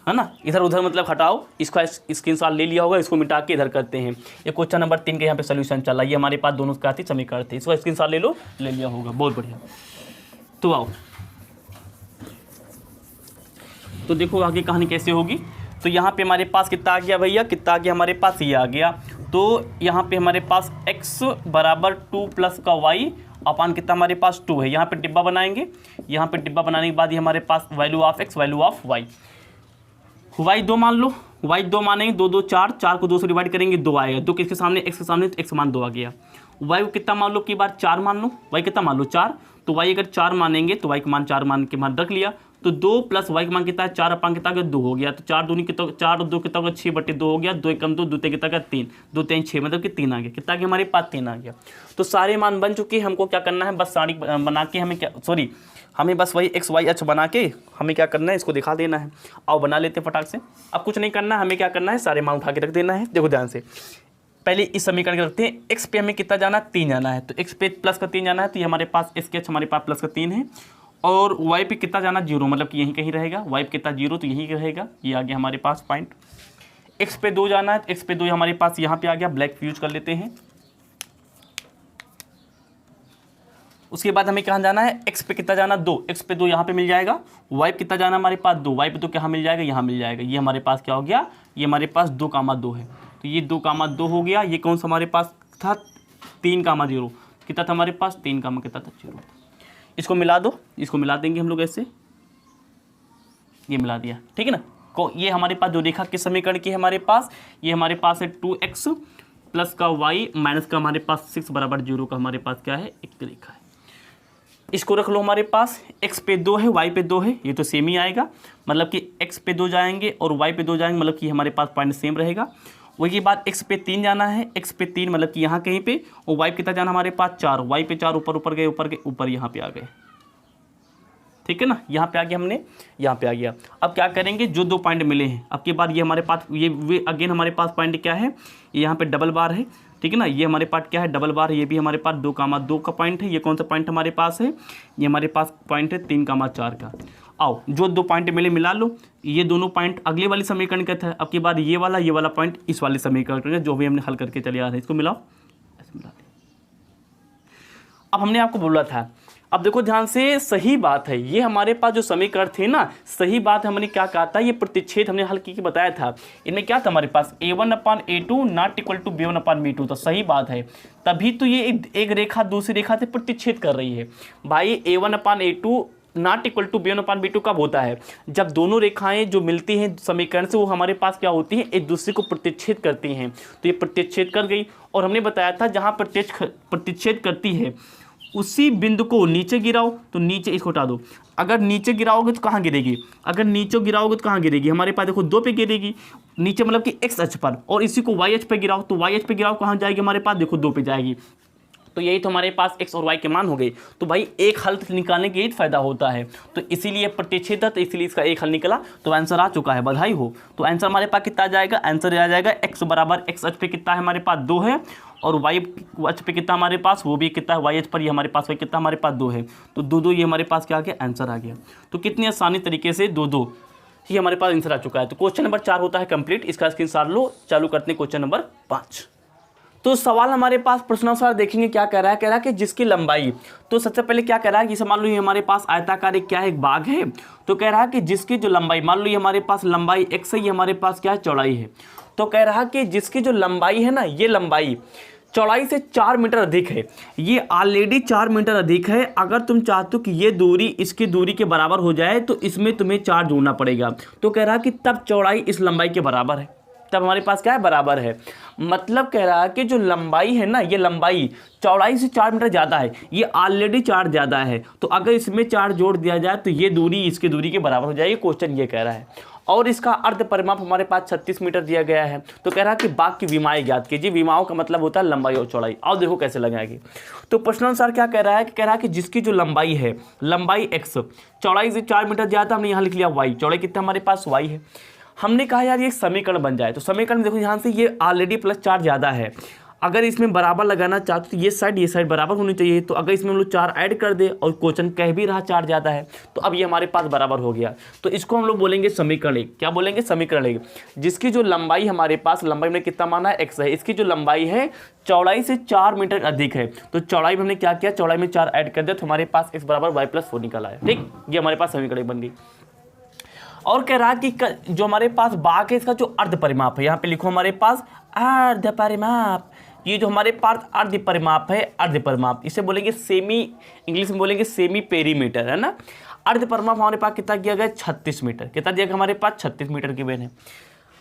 है ना, इधर उधर मतलब हटाओ, इसका स्क्रीनशॉट ले लिया होगा, इसको मिटा के इधर करते हैं। ये क्वेश्चन नंबर 3 के यहाँ पे सोल्यूशन चल रहा है, ये हमारे पास दोनों का समीकरण थे, इसका स्क्रीनशॉट ले लो, ले लिया होगा, बहुत बढ़िया। तो आओ, तो देखो आगे कहानी कैसे होगी। तो यहाँ पे हमारे पास कितना आ गया भैया, कितना आ गया हमारे पास, ये आ गया। तो यहाँ पे हमारे पास x बराबर 2 प्लस का y अपान कितना हमारे पास 2 है। यहाँ पे डिब्बा बनाएंगे, यहाँ पे डिब्बा बनाने के बाद ये हमारे पास value of X value of Y, Y 2 मान लो, वाई 2 मानेंगे, 2 2 4, 4 को 2 से डिवाइड करेंगे 2 आएगा, 2 किसके सामने एक्स के सामने, तो एक्स मान 2 आ गया। वाई को कितना मान लो की बार 4 मान लो, वाई कितना मान लो 4, तो वाई अगर 4 मानेंगे तो वाई का मान 4 मान के मान रख लिया, तो 2 प्लस वाई का मान कितना है 4 अपान कितना गया 2 हो गया, तो 4 दूनी कितना 4 और 2 कितना होगा 6/2 हो गया, 2 कम 2 2 कितना का 3, 2 3 6 मतलब कि 3 आ गया, कितना गया हमारे पास 3 आ गया। तो सारे मान बन चुके हैं, हमको क्या करना है बस सारी बना के हमें क्या सॉरी हमें बस वही एक्स वाई एच बना के हमें क्या करना है इसको दिखा देना है। आओ बना लेते हैं फटाक से। अब कुछ नहीं करना है, हमें क्या करना है सारे मान उठा के रख देना है। देखो ध्यान से, पहले इस समीकरण के रखते हैं, एक्स पे हमें कितना जाना 3 जाना है, तो एक्स पे प्लस का 3 जाना है, तो ये हमारे पास इसके एच हमारे पास प्लस का 3 है, और वाई पे कितना जाना 0 मतलब कि यहीं कहीं रहेगा, वाई पे कितना 0 तो यहीं रहेगा, ये आ गया हमारे पास पॉइंट। एक्स पे 2 जाना है, एक्स पे 2 हमारे पास यहाँ पे आ गया, ब्लैक फ्यूज कर लेते हैं। उसके बाद हमें कहाँ जाना है, एक्स पे कितना जाना 2, एक्स पे 2 यहाँ पे मिल जाएगा, वाई पे कितना जाना हमारे पास 2, वाई पे तो कहाँ मिल जाएगा यहाँ मिल जाएगा, ये हमारे पास क्या हो गया, ये हमारे पास 2,2 है, तो ये 2,2 हो गया। ये कौन सा हमारे पास था 3,0 कितना था हमारे पास 3, कितना था 0। इसको मिला दो, इसको मिला देंगे हम लोग ऐसे, ये मिला दिया, ठीक है ना। ये हमारे पास जो रेखा किस समीकरण की है हमारे पास, ये हमारे पास है 2x प्लस का y माइनस का हमारे पास 6 बराबर 0 का हमारे पास क्या है एक रेखा है। इसको रख लो हमारे पास, x पे 2 है y पे 2 है, ये तो सेम ही आएगा, मतलब कि x पे 2 जाएंगे और y पे 2 जाएंगे, मतलब कि हमारे पास पॉइंट सेम रहेगा। वही बात x पे 3 जाना है, x पे 3 मतलब कि यहाँ कहीं पे, और y कितना जाना हमारे पास 4, y पे 4 ऊपर ऊपर गए ऊपर यहाँ पे आ गए, ठीक है ना, यहाँ पे आ गया, हमने यहाँ पे आ गया। अब क्या करेंगे, जो 2 पॉइंट मिले हैं अब के बाद ये हमारे पास ये अगेन हमारे पास पॉइंट क्या है, ये यहाँ पे डबल बार है, ठीक है ना, ये हमारे पास क्या है डबल बार, ये भी हमारे पास 2,2 का पॉइंट है। ये कौन सा पॉइंट हमारे पास है, ये हमारे पास पॉइंट है 3,4 का। आओ जो 2 पॉइंट मिले मिला लो, ये दोनों पॉइंट अगले वाले समीकरण का था, अब के बाद ये वाला पॉइंट इस वाले समीकरण का जो भी हमने हल करके चले आ रहे हैं, इसको मिलाओ, ऐसे मिला दें। अब हमने आपको बोला था, अब देखो ध्यान से, सही बात है, ये हमारे पास जो समीकरण थे ना, सही बात है, हमने क्या कहा था, ये प्रतिच्छेद हमने हल करके बताया था। इनमें क्या था हमारे पास a1/a2 not equal to b1/b2, तो सही बात है, तभी तो ये एक रेखा दूसरी रेखा से प्रतिच्छेद कर रही है। भाई a1/a2 not equal to b1/b2 कब होता है, जब दोनों रेखाएं जो मिलती हैं समीकरण से वो हमारे पास क्या होती हैं, एक दूसरे को प्रतिच्छेद करती हैं। तो ये प्रतिच्छेद कर गई, और हमने बताया था जहाँ प्रतिच्छेद करती है उसी बिंदु को नीचे गिराओ, तो नीचे इसको हटा दो, अगर नीचे गिराओगे तो कहाँ गिरेगी, अगर नीचे गिराओगे तो कहाँ गिरेगी, हमारे पास देखो 2 पे गिरेगी नीचे, मतलब कि x अक्ष पर, और इसी को y अक्ष पे गिराओ, तो y अक्ष पे गिराओ कहाँ जाएगी हमारे पास, देखो 2 पे जाएगी। तो यही तो हमारे पास x और y के मान हो गए। तो भाई एक हल निकालने के यही फायदा होता है, तो इसीलिए प्रतिच्छेद है, तो इसलिए इसका एक हल निकला, तो आंसर आ चुका है, बधाई हो। तो आंसर हमारे पास कितना आ जाएगा, आंसर आ जाएगा x बराबर x अक्ष पे कितना है हमारे पास 2 है, और y अक्ष पे कितना हमारे पास, वो भी कितना है y अक्ष पर ये हमारे पास कितना हमारे पास 2 है, तो 2 2 ये हमारे पास क्या आ गया, आंसर आ गया। तो कितनी आसानी तरीके से 2 2 ये हमारे पास आंसर आ चुका है। तो क्वेश्चन नंबर 4 होता है कंप्लीट, इसका स्क्रीनशॉट लो। चालू करते हैं क्वेश्चन नंबर 5। तो सवाल हमारे पास प्रश्नानुसार देखेंगे क्या कह रहा है, कह रहा है कि जिसकी लंबाई, तो सबसे पहले क्या कह रहा है कि मान लो ये हमारे पास आयताकार एक क्या है, एक बाग है, तो कह रहा है कि जिसकी जो लंबाई, मान लो ये हमारे पास लंबाई x है, ये हमारे पास क्या है चौड़ाई है, तो कह रहा है कि जिसकी जो लंबाई है ना, ये लंबाई चौड़ाई से 4 मीटर अधिक है, ये ऑलरेडी 4 मीटर अधिक है। अगर तुम चाहते हो कि ये दूरी इसकी दूरी के बराबर हो जाए, तो इसमें तुम्हें 4 जोड़ना पड़ेगा। तो कह रहा है कि तब चौड़ाई इस लंबाई के बराबर है, तब हमारे पास क्या है बराबर है, मतलब कह रहा है कि जो लंबाई है ना, ये लंबाई चौड़ाई से 4 मीटर ज़्यादा है, ये ऑलरेडी 4 ज़्यादा है, तो अगर इसमें 4 जोड़ दिया जाए तो ये दूरी इसकी दूरी के बराबर हो जाएगी। क्वेश्चन ये कह रहा है, और इसका अर्ध परिमाप हमारे पास 36 मीटर दिया गया है। तो कह रहा है कि बाग की विमाएं ज्ञात कीजिए। विमाओं का मतलब होता है लंबाई और चौड़ाई। आओ देखो कैसे लगाएंगे। तो प्रश्नानुसार क्या कह रहा है, कह रहा है कि जिसकी जो लंबाई है, लंबाई x चौड़ाई से 4 मीटर ज़्यादा, हमने यहाँ लिख लिया y, चौड़ाई कितना हमारे पास y है। हमने कहा यार ये समीकरण बन जाए, तो समीकरण देखो यहाँ से ये ऑलरेडी +4 ज़्यादा है, अगर इसमें बराबर लगाना चाहते तो ये साइड बराबर होनी चाहिए। तो अगर इसमें हम लोग 4 ऐड कर दे, और क्वेश्चन कह भी रहा 4 ज़्यादा है, तो अब ये हमारे पास बराबर हो गया। तो इसको हम लोग बोलेंगे समीकरण एक। क्या बोलेंगे, समीकरण एक। जिसकी जो लंबाई हमारे पास, लंबाई में कितना माना है x है, इसकी जो लंबाई है चौड़ाई से 4 मीटर अधिक है, तो चौड़ाई में हमने क्या किया, चौड़ाई में 4 ऐड कर दिया, तो हमारे पास x बराबर y+4 निकला है। ठीक, ये हमारे पास समीकरण बन गई। और कह रहा है कि जो हमारे पास बाग है, इसका जो अर्ध परिमाप है, यहाँ पे लिखो हमारे पास अर्ध परिमाप, ये जो हमारे पास अर्ध परिमाप है, अर्ध परिमाप इसे बोलेंगे सेमी, इंग्लिश में बोलेंगे सेमी पेरीमीटर, है ना। अर्ध परिमाप हमारे पास कितना दिया गया, 36 मीटर। कितना दिया गया हमारे पास, 36 मीटर की वेन है।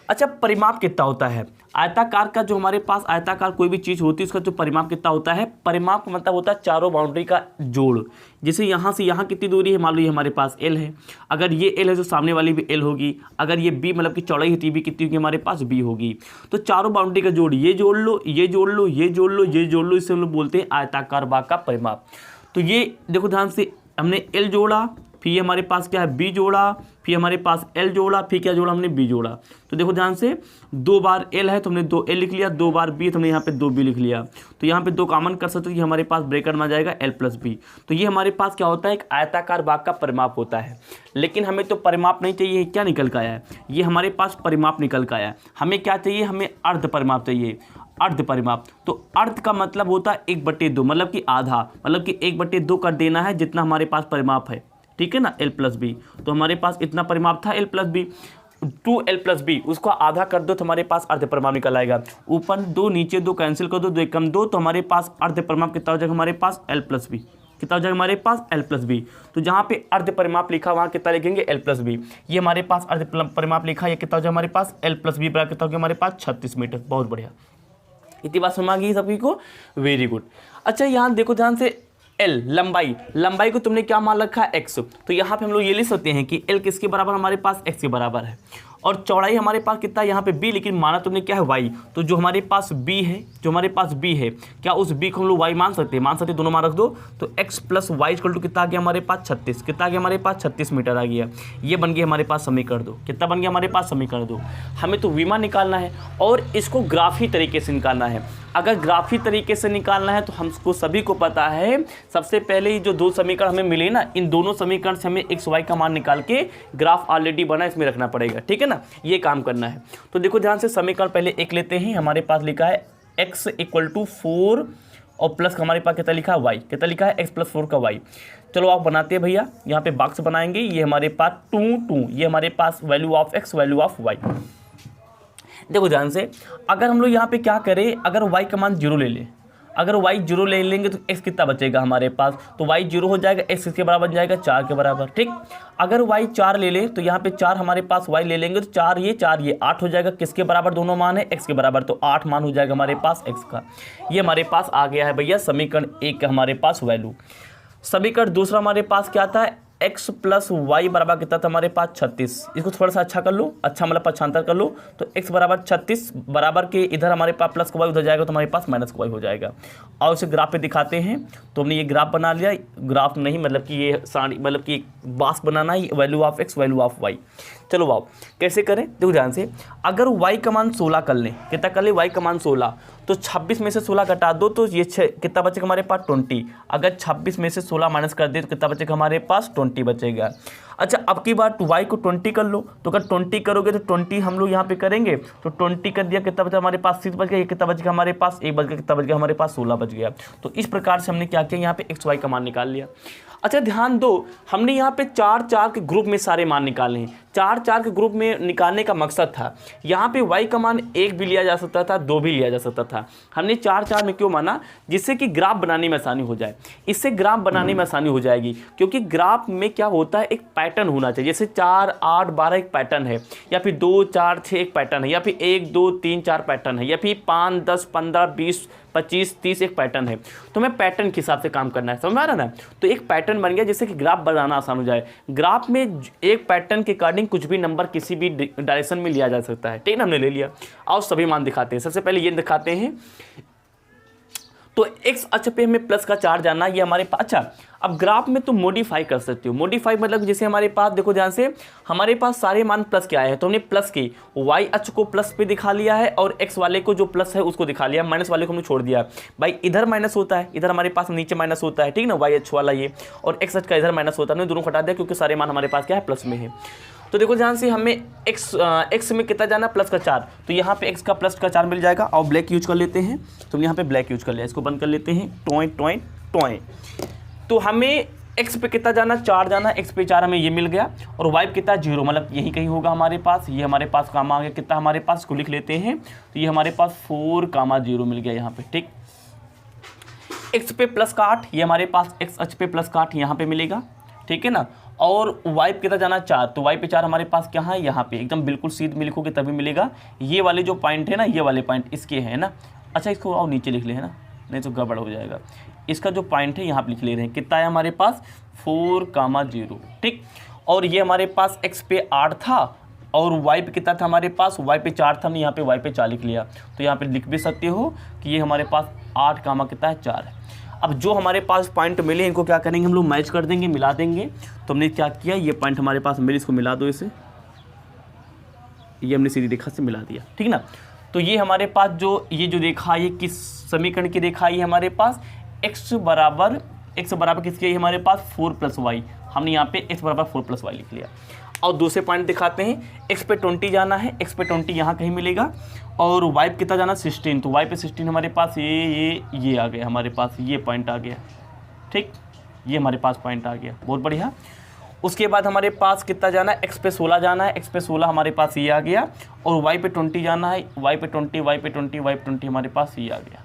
अच्छा, परिमाप कितना होता है, आयताकार का जो हमारे पास आयताकार कोई भी चीज़ होती है उसका जो परिमाप कितना होता है, परिमाप का मतलब होता है चारों बाउंड्री का जोड़। जैसे यहाँ से यहाँ कितनी दूरी है, मान लो ये हमारे पास L है, अगर ये L है तो सामने वाली भी L होगी, अगर ये B मतलब कि चौड़ाई होती है कितनी होगी हमारे पास, B होगी। तो चारों बाउंड्री का जोड़, ये जोड़ लो, ये जोड़ लो, ये जोड़ लो, ये जोड़ लो, इसे हम लोग बोलते हैं आयताकार भाग का परिमाप। तो ये देखो ध्यान से, हमने L जोड़ा, फिर ये हमारे पास क्या है, B जोड़ा, फिर हमारे पास L जोड़ा, फिर क्या जोड़ा हमने, B जोड़ा। तो देखो ध्यान से, 2 बार L है तो हमने 2L लिख लिया, 2 बार B है तो हमने यहाँ पे 2B लिख लिया। तो यहाँ पे 2 कॉमन कर सकते हो, ये हमारे पास ब्रैकेट में आ जाएगा L + B। तो ये हमारे पास क्या होता है, एक आयताकार भाग का परिमाप होता है। लेकिन हमें तो परिमाप नहीं चाहिए, क्या निकल का आया है, ये हमारे पास परिमाप निकल का आया है। हमें क्या चाहिए, हमें अर्ध परिमाप चाहिए, अर्ध परिमाप। तो अर्ध का मतलब होता है 1/2, मतलब कि आधा, मतलब कि 1/2 कर देना है जितना हमारे पास परिमाप है, ठीक है ना, L + B। तो हमारे पास इतना परिमाप था L + B, 2L + B, उसको आधा कर दो तो हमारे पास अर्ध परिमाप निकल आएगा। ऊपर 2 नीचे 2 कैंसिल कर दो, 2 कम 2, तो हमारे पास अर्ध परिमाप कितना हो जाएगा हमारे पास, L + B। कितना हो जाएगा हमारे पास, L + B। तो जहाँ पे अर्ध परिमाप लिखा वहाँ कितना लिखेंगे, L + B। ये हमारे पास अर्ध परिमाप लिखा, ये कितना हो जाएगा हमारे पास, L + B बराबर कितना हो गया हमारे पास, 36 मीटर। बहुत बढ़िया, इतनी बात समझ आ गई सभी को, वेरी गुड। अच्छा, यहाँ देखो ध्यान से, L लंबाई, लंबाई को तुमने क्या मान रखा है, x। तो यहाँ पे हम लोग ये लिख सकते हैं कि L किसके बराबर, हमारे पास x के बराबर है। और चौड़ाई हमारे पास कितना है यहाँ पे B, लेकिन माना तुमने क्या है y। तो जो हमारे पास B है, जो हमारे पास B है, क्या उस B को हम लोग y मान सकते हैं, मान सकते, दोनों मान रख दो। तो x + y = कितना आ गया हमारे पास, 36। कितना आ गया हमारे पास, 36 मीटर आ गया। ये बन गया हमारे पास समीकरण 2। कितना बन गया हमारे पास, समीकरण 2। हमें तो विमा निकालना है और इसको ग्राफी तरीके से निकालना है। अगर ग्राफी तरीके से निकालना है तो हमको सभी को पता है, सबसे पहले ही जो 2 समीकरण हमें मिले ना, इन दोनों समीकरण से हमें x y का मान निकाल के ग्राफ ऑलरेडी बना इसमें रखना पड़ेगा, ठीक है ना, ये काम करना है। तो देखो ध्यान से, समीकरण पहले एक लेते हैं। हमारे पास लिखा है x = 4 और प्लस हमारे पास कितना लिखा है, y। कितना लिखा है, x + 4 का y। चलो आप बनाते हैं भैया, यहाँ पे बॉक्स बनाएंगे। ये हमारे पास 2, ये हमारे पास value of x, value of y। देखो ध्यान से, अगर हम लोग यहाँ पे क्या करें, अगर y का मान 0 ले लें, अगर y 0 ले लेंगे तो x कितना बचेगा हमारे पास, तो y 0 हो जाएगा, x किसके बराबर बन जाएगा, 4 के बराबर, ठीक। अगर y 4 ले लें तो यहाँ पे 4 हमारे पास y ले लेंगे तो 4 ये 8 हो जाएगा, किसके बराबर, दोनों मान है x के बराबर, तो 8 मान हो जाएगा हमारे पास x का। ये हमारे पास आ गया है भैया समीकरण 1 का हमारे पास वैल्यू। समीकरण दूसरा हमारे पास क्या था, x + y बराबर कितना था हमारे पास, 36। इसको थोड़ा सा अच्छा कर लो, अच्छा मतलब पक्षांतर कर लो। तो x बराबर 36 बराबर के इधर हमारे पास प्लस का y उधर जाएगा तो हमारे पास माइनस का y हो जाएगा। और उसे ग्राफ पे दिखाते हैं। तो हमने ये ग्राफ बना लिया, ग्राफ नहीं मतलब कि ये साड़ी मतलब कि बास बनाना है, value of x, value of y। चलो वाओ, कैसे करें, देखो ध्यान से। अगर y का मान 16 कर लें, कितना कर ले, y का मान 16, तो 26 में से 16 घटा दो तो ये कितना बचेगा हमारे पास, 20। अगर 26 में से 16 माइनस कर दे तो कितना बचेगा हमारे पास, 20 बचेगा। अच्छा, अब की बार y को 20 कर लो, तो अगर 20 करोगे तो 20 हम लोग यहाँ पे करेंगे तो 20 कर दिया, कितना बचा हमारे पास, 6 बच गया। ये कितना बच गया हमारे पास, 1 बच गया, कितना बच गया हमारे पास, 16 बच गया। तो इस प्रकार से हमने क्या किया, यहाँ पे x y का मान निकाल लिया। अच्छा ध्यान दो, हमने यहाँ पे 4 के ग्रुप में सारे मान निकाले हैं। 4 के ग्रुप में निकालने का मकसद था, यहाँ पे y का मान 1 भी लिया जा सकता था, 2 भी लिया जा सकता था। हमने 4 में क्यों माना, जिससे कि ग्राफ बनाने में आसानी हो जाए। इससे ग्राफ बनाने में आसानी हो जाएगी, क्योंकि ग्राफ में क्या होता है, एक पैटर्न होना चाहिए। जैसे 4, 8, 12 एक पैटर्न है, या फिर 2, 4, 6 एक पैटर्न है, या फिर 1, 2, 3, 4 पैटर्न है, या फिर 5, 10, 15, 20, 25, 30 एक पैटर्न है। तो हमें पैटर्न के हिसाब से काम करना है, समझ में आ रहा है ना। तो एक पैटर्न बन गया जिससे कि ग्राफ बनाना आसान हो जाए। ग्राफ में एक पैटर्न के अकॉर्डिंग कुछ भी नंबर किसी भी डायरेक्शन में लिया जा सकता है, ठीक है, हमने ले लिया। और सभी मान दिखाते हैं। सबसे पहले ये दिखाते हैं, तो x अक्ष पे हमें प्लस का 4 जानना, ये हमारे पास। अच्छा, अब ग्राफ में तुम मॉडिफाई कर सकते हो। मॉडिफाई मतलब जैसे हमारे पास देखो ध्यान से, हमारे पास सारे मान प्लस के आए हैं तो हमने प्लस की y अक्ष को प्लस पे दिखा लिया है और x वाले को जो प्लस है उसको दिखा लिया, माइनस वाले को हमने छोड़ दिया। भाई इधर माइनस होता है, इधर हमारे पास नीचे माइनस होता है, ठीक ना, y अक्ष वाला ये, और x अक्ष का इधर माइनस होता है। हमने दोनों हटा दिया क्योंकि सारे मान हमारे पास क्या है, प्लस में है। तो देखो ध्यान से, हमें x में कितना जाना, प्लस का 4, तो यहाँ पे x का प्लस का 4 मिल जाएगा। और ब्लैक यूज कर लेते हैं, तो यहाँ पे ब्लैक यूज कर लिया, इसको बंद कर लेते हैं, टॉय टॉय टॉय। तो हमें एक्स पे कितना जाना, 4 जाना, एक्स पे 4 हमें ये मिल गया, और वाई पे कितना 0, मतलब यही कहीं होगा हमारे पास, ये हमारे पास काम आ गया, कितना हमारे पास, इसको लिख लेते हैं, तो ये हमारे पास 4,0 मिल गया यहाँ पे, ठीक। एक्स पे प्लस का 8, ये हमारे पास एक्स अक्ष पे प्लस का 8 यहाँ पे मिलेगा, ठीक है ना, और वाई पे कितना जाना 4, तो वाई पे 4 हमारे पास क्या है, यहाँ पे एकदम बिल्कुल सीध में लिखोगे तभी मिलेगा, ये वाले जो पॉइंट है ना, ये वाले पॉइंट इसके हैं ना, अच्छा इसको और नीचे लिख ले है ना, नहीं तो गड़बड़ हो जाएगा, इसका जो पॉइंट है यहाँ पे लिख ले रहे हैं, कितना है हमारे पास 4,0, ठीक। और ये हमारे पास x पे 8 था और y पे कितना था हमारे पास, y पे 4 था, हमने यहाँ पे y पे 4 लिख लिया, तो यहाँ पे लिख भी सकते हो कि ये हमारे पास 8 कितना है 4 है। अब जो हमारे पास पॉइंट मिले इनको क्या करेंगे हम लोग, मैच कर देंगे, मिला देंगे। तो हमने क्या किया, ये पॉइंट हमारे पास मिले, इसको मिला दो, इसे ये हमने सीधी रेखा से मिला दिया, ठीक ना। तो ये हमारे पास जो ये जो रेखा है, ये किस समीकरण की रेखा है हमारे पास, x बराबर किसके, हमारे पास 4 + y, हमने यहाँ पे x बराबर 4 + y लिख लिया। और दूसरे पॉइंट दिखाते हैं, x पे 20 जाना है, x पे 20 यहाँ कहीं मिलेगा, और y पे कितना जाना 16, तो y पे 16 हमारे पास ये आ गया, हमारे पास ये पॉइंट आ गया, ठीक, ये हमारे पास पॉइंट आ गया, बहुत बढ़िया। उसके बाद हमारे पास कितना जाना है, x पे 16 जाना है, x पे 16 हमारे पास ये आ गया, और y पे 20 जाना है, y पे 20 हमारे पास ये आ गया।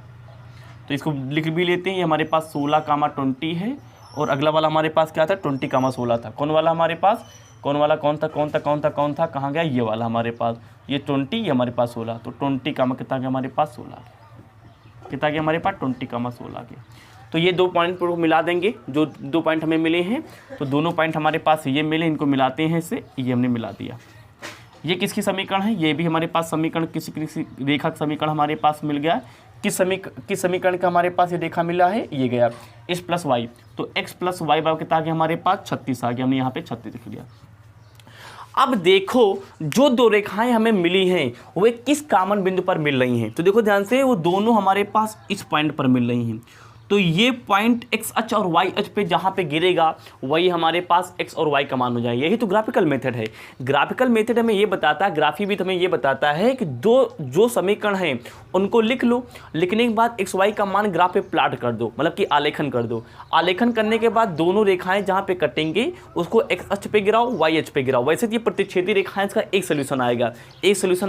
तो इसको लिख भी लेते हैं, ये हमारे पास 16,20 है, और अगला वाला हमारे पास क्या था 20,16 था। कौन वाला हमारे पास, कौन था, कहाँ गया, ये वाला हमारे पास, ये 20, ये हमारे पास 16, तो 20 कितना गया हमारे पास 16, कितना गया हमारे पास 20,16 गया। तो ये 2 पॉइंट पर मिला देंगे, जो 2 पॉइंट हमें मिले हैं, तो दोनों पॉइंट हमारे पास ये मिले, इनको मिलाते हैं इससे, ये हमने मिला दिया। ये किसकी समीकरण है, ये भी हमारे पास समीकरण, किसी रेखा का समीकरण हमारे पास मिल गया। किस समीकरण का हमारे पास ये रेखा मिला है, ये गया x + y, तो x + y बराबर कितना आ गया हमारे पास 36 आ गया, हमने यहाँ पे 36 लिख लिया। अब देखो जो 2 रेखाएं हमें मिली हैं वे किस कॉमन बिंदु पर मिल रही हैं, तो देखो ध्यान से, वो दोनों हमारे पास इस पॉइंट पर मिल रही हैं। तो ये पॉइंट x अक्ष और y अक्ष पे जहाँ पे गिरेगा वही हमारे पास x और y का मान हो जाएगा। यही तो ग्राफिकल मेथड है। ग्राफिकल मेथड हमें ये बताता है, ग्राफी भी हमें ये बताता है कि जो समीकरण हैं उनको लिख लो, लिखने के बाद x y का मान ग्राफ पे प्लाट कर दो, मतलब कि आलेखन कर दो। आलेखन करने के बाद दोनों रेखाएं जहाँ पे कटेंगे उसको x अक्ष पे गिराओ, y अक्ष पे गिराओ। वैसे ये प्रतिच्छेदी रेखाएं, इसका एक सोल्यूशन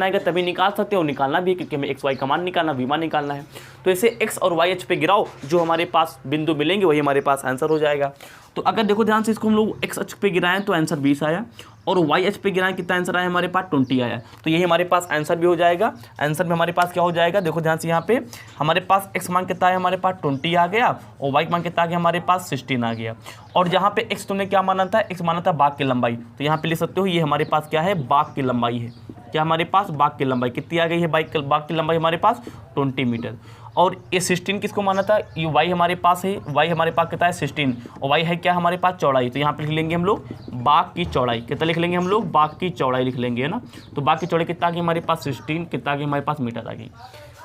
आएगा, तभी निकाल सकते हो, निकालना भी, क्योंकि हमें x y का मान निकालना, v मान निकालना है। तो ऐसे x और y अक्ष पे गिराओ, जो हमारे पास बिंदु मिलेंगे वही हमारे पास आंसर हो जाएगा। तो अगर देखो ध्यान से, इसको हम लोग x अक्ष पे गिराएं तो आंसर 20 आया, और y अक्ष पे गिराएं कितना आंसर आया हमारे पास 20 आया। तो यही हमारे पास आंसर भी हो जाएगा। आंसर में हमारे पास क्या हो जाएगा, देखो ध्यान से, यहाँ पे हमारे पास x मान कितना है हमारे पास 20 आ गया, और y मान कितना आ गया हमारे पास 16 आ गया। और जहाँ पे x तुमने क्या माना था, x माना था बाघ की लंबाई, तो यहाँ पे लिख सकते हो ये हमारे पास क्या है, बाघ की लंबाई है। क्या हमारे पास बाघ की लंबाई कितनी आ गई है, बाघ की लंबाई हमारे पास 20 मीटर। और ये 16 किसको माना था, ये y हमारे पास है, y हमारे पास कितना है 16, और y है क्या हमारे पास चौड़ाई। तो यहाँ पे लिख लेंगे हम लोग बाघ की चौड़ाई, कितना लिख लेंगे हम लोग, बाघ की चौड़ाई लिख लेंगे, है ना। तो बाघ की चौड़ाई कितना आ गई हमारे पास 16, कितना आ गई हमारे पास मीटर आ गई।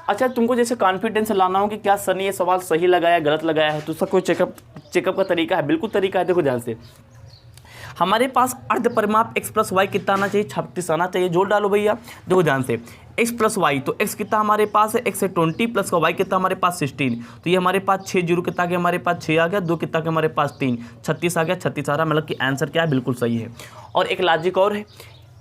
अच्छा, तुमको जैसे कॉन्फिडेंस लाना हो कि क्या सर ने ये सवाल सही लगाया गलत लगाया है, तो उसका कोई चेकअप का तरीका है, बिल्कुल तरीका है। देखो ध्यान से, हमारे पास अर्ध परिमाप x + y कितना आना चाहिए, 36 आना चाहिए। जोड़ डालो भैया। देखो ध्यान से, x + y, तो x कितना हमारे पास है, x है 20 प्लस y कितना हमारे पास 16, तो ये हमारे पास 6 जीरो कितना गया हमारे पास 6 आ गया, 2 कितना गया हमारे पास 3, 36 आ गया, 36 आ रहा, मतलब कि आंसर क्या है, बिल्कुल सही है। और एक लॉजिक और है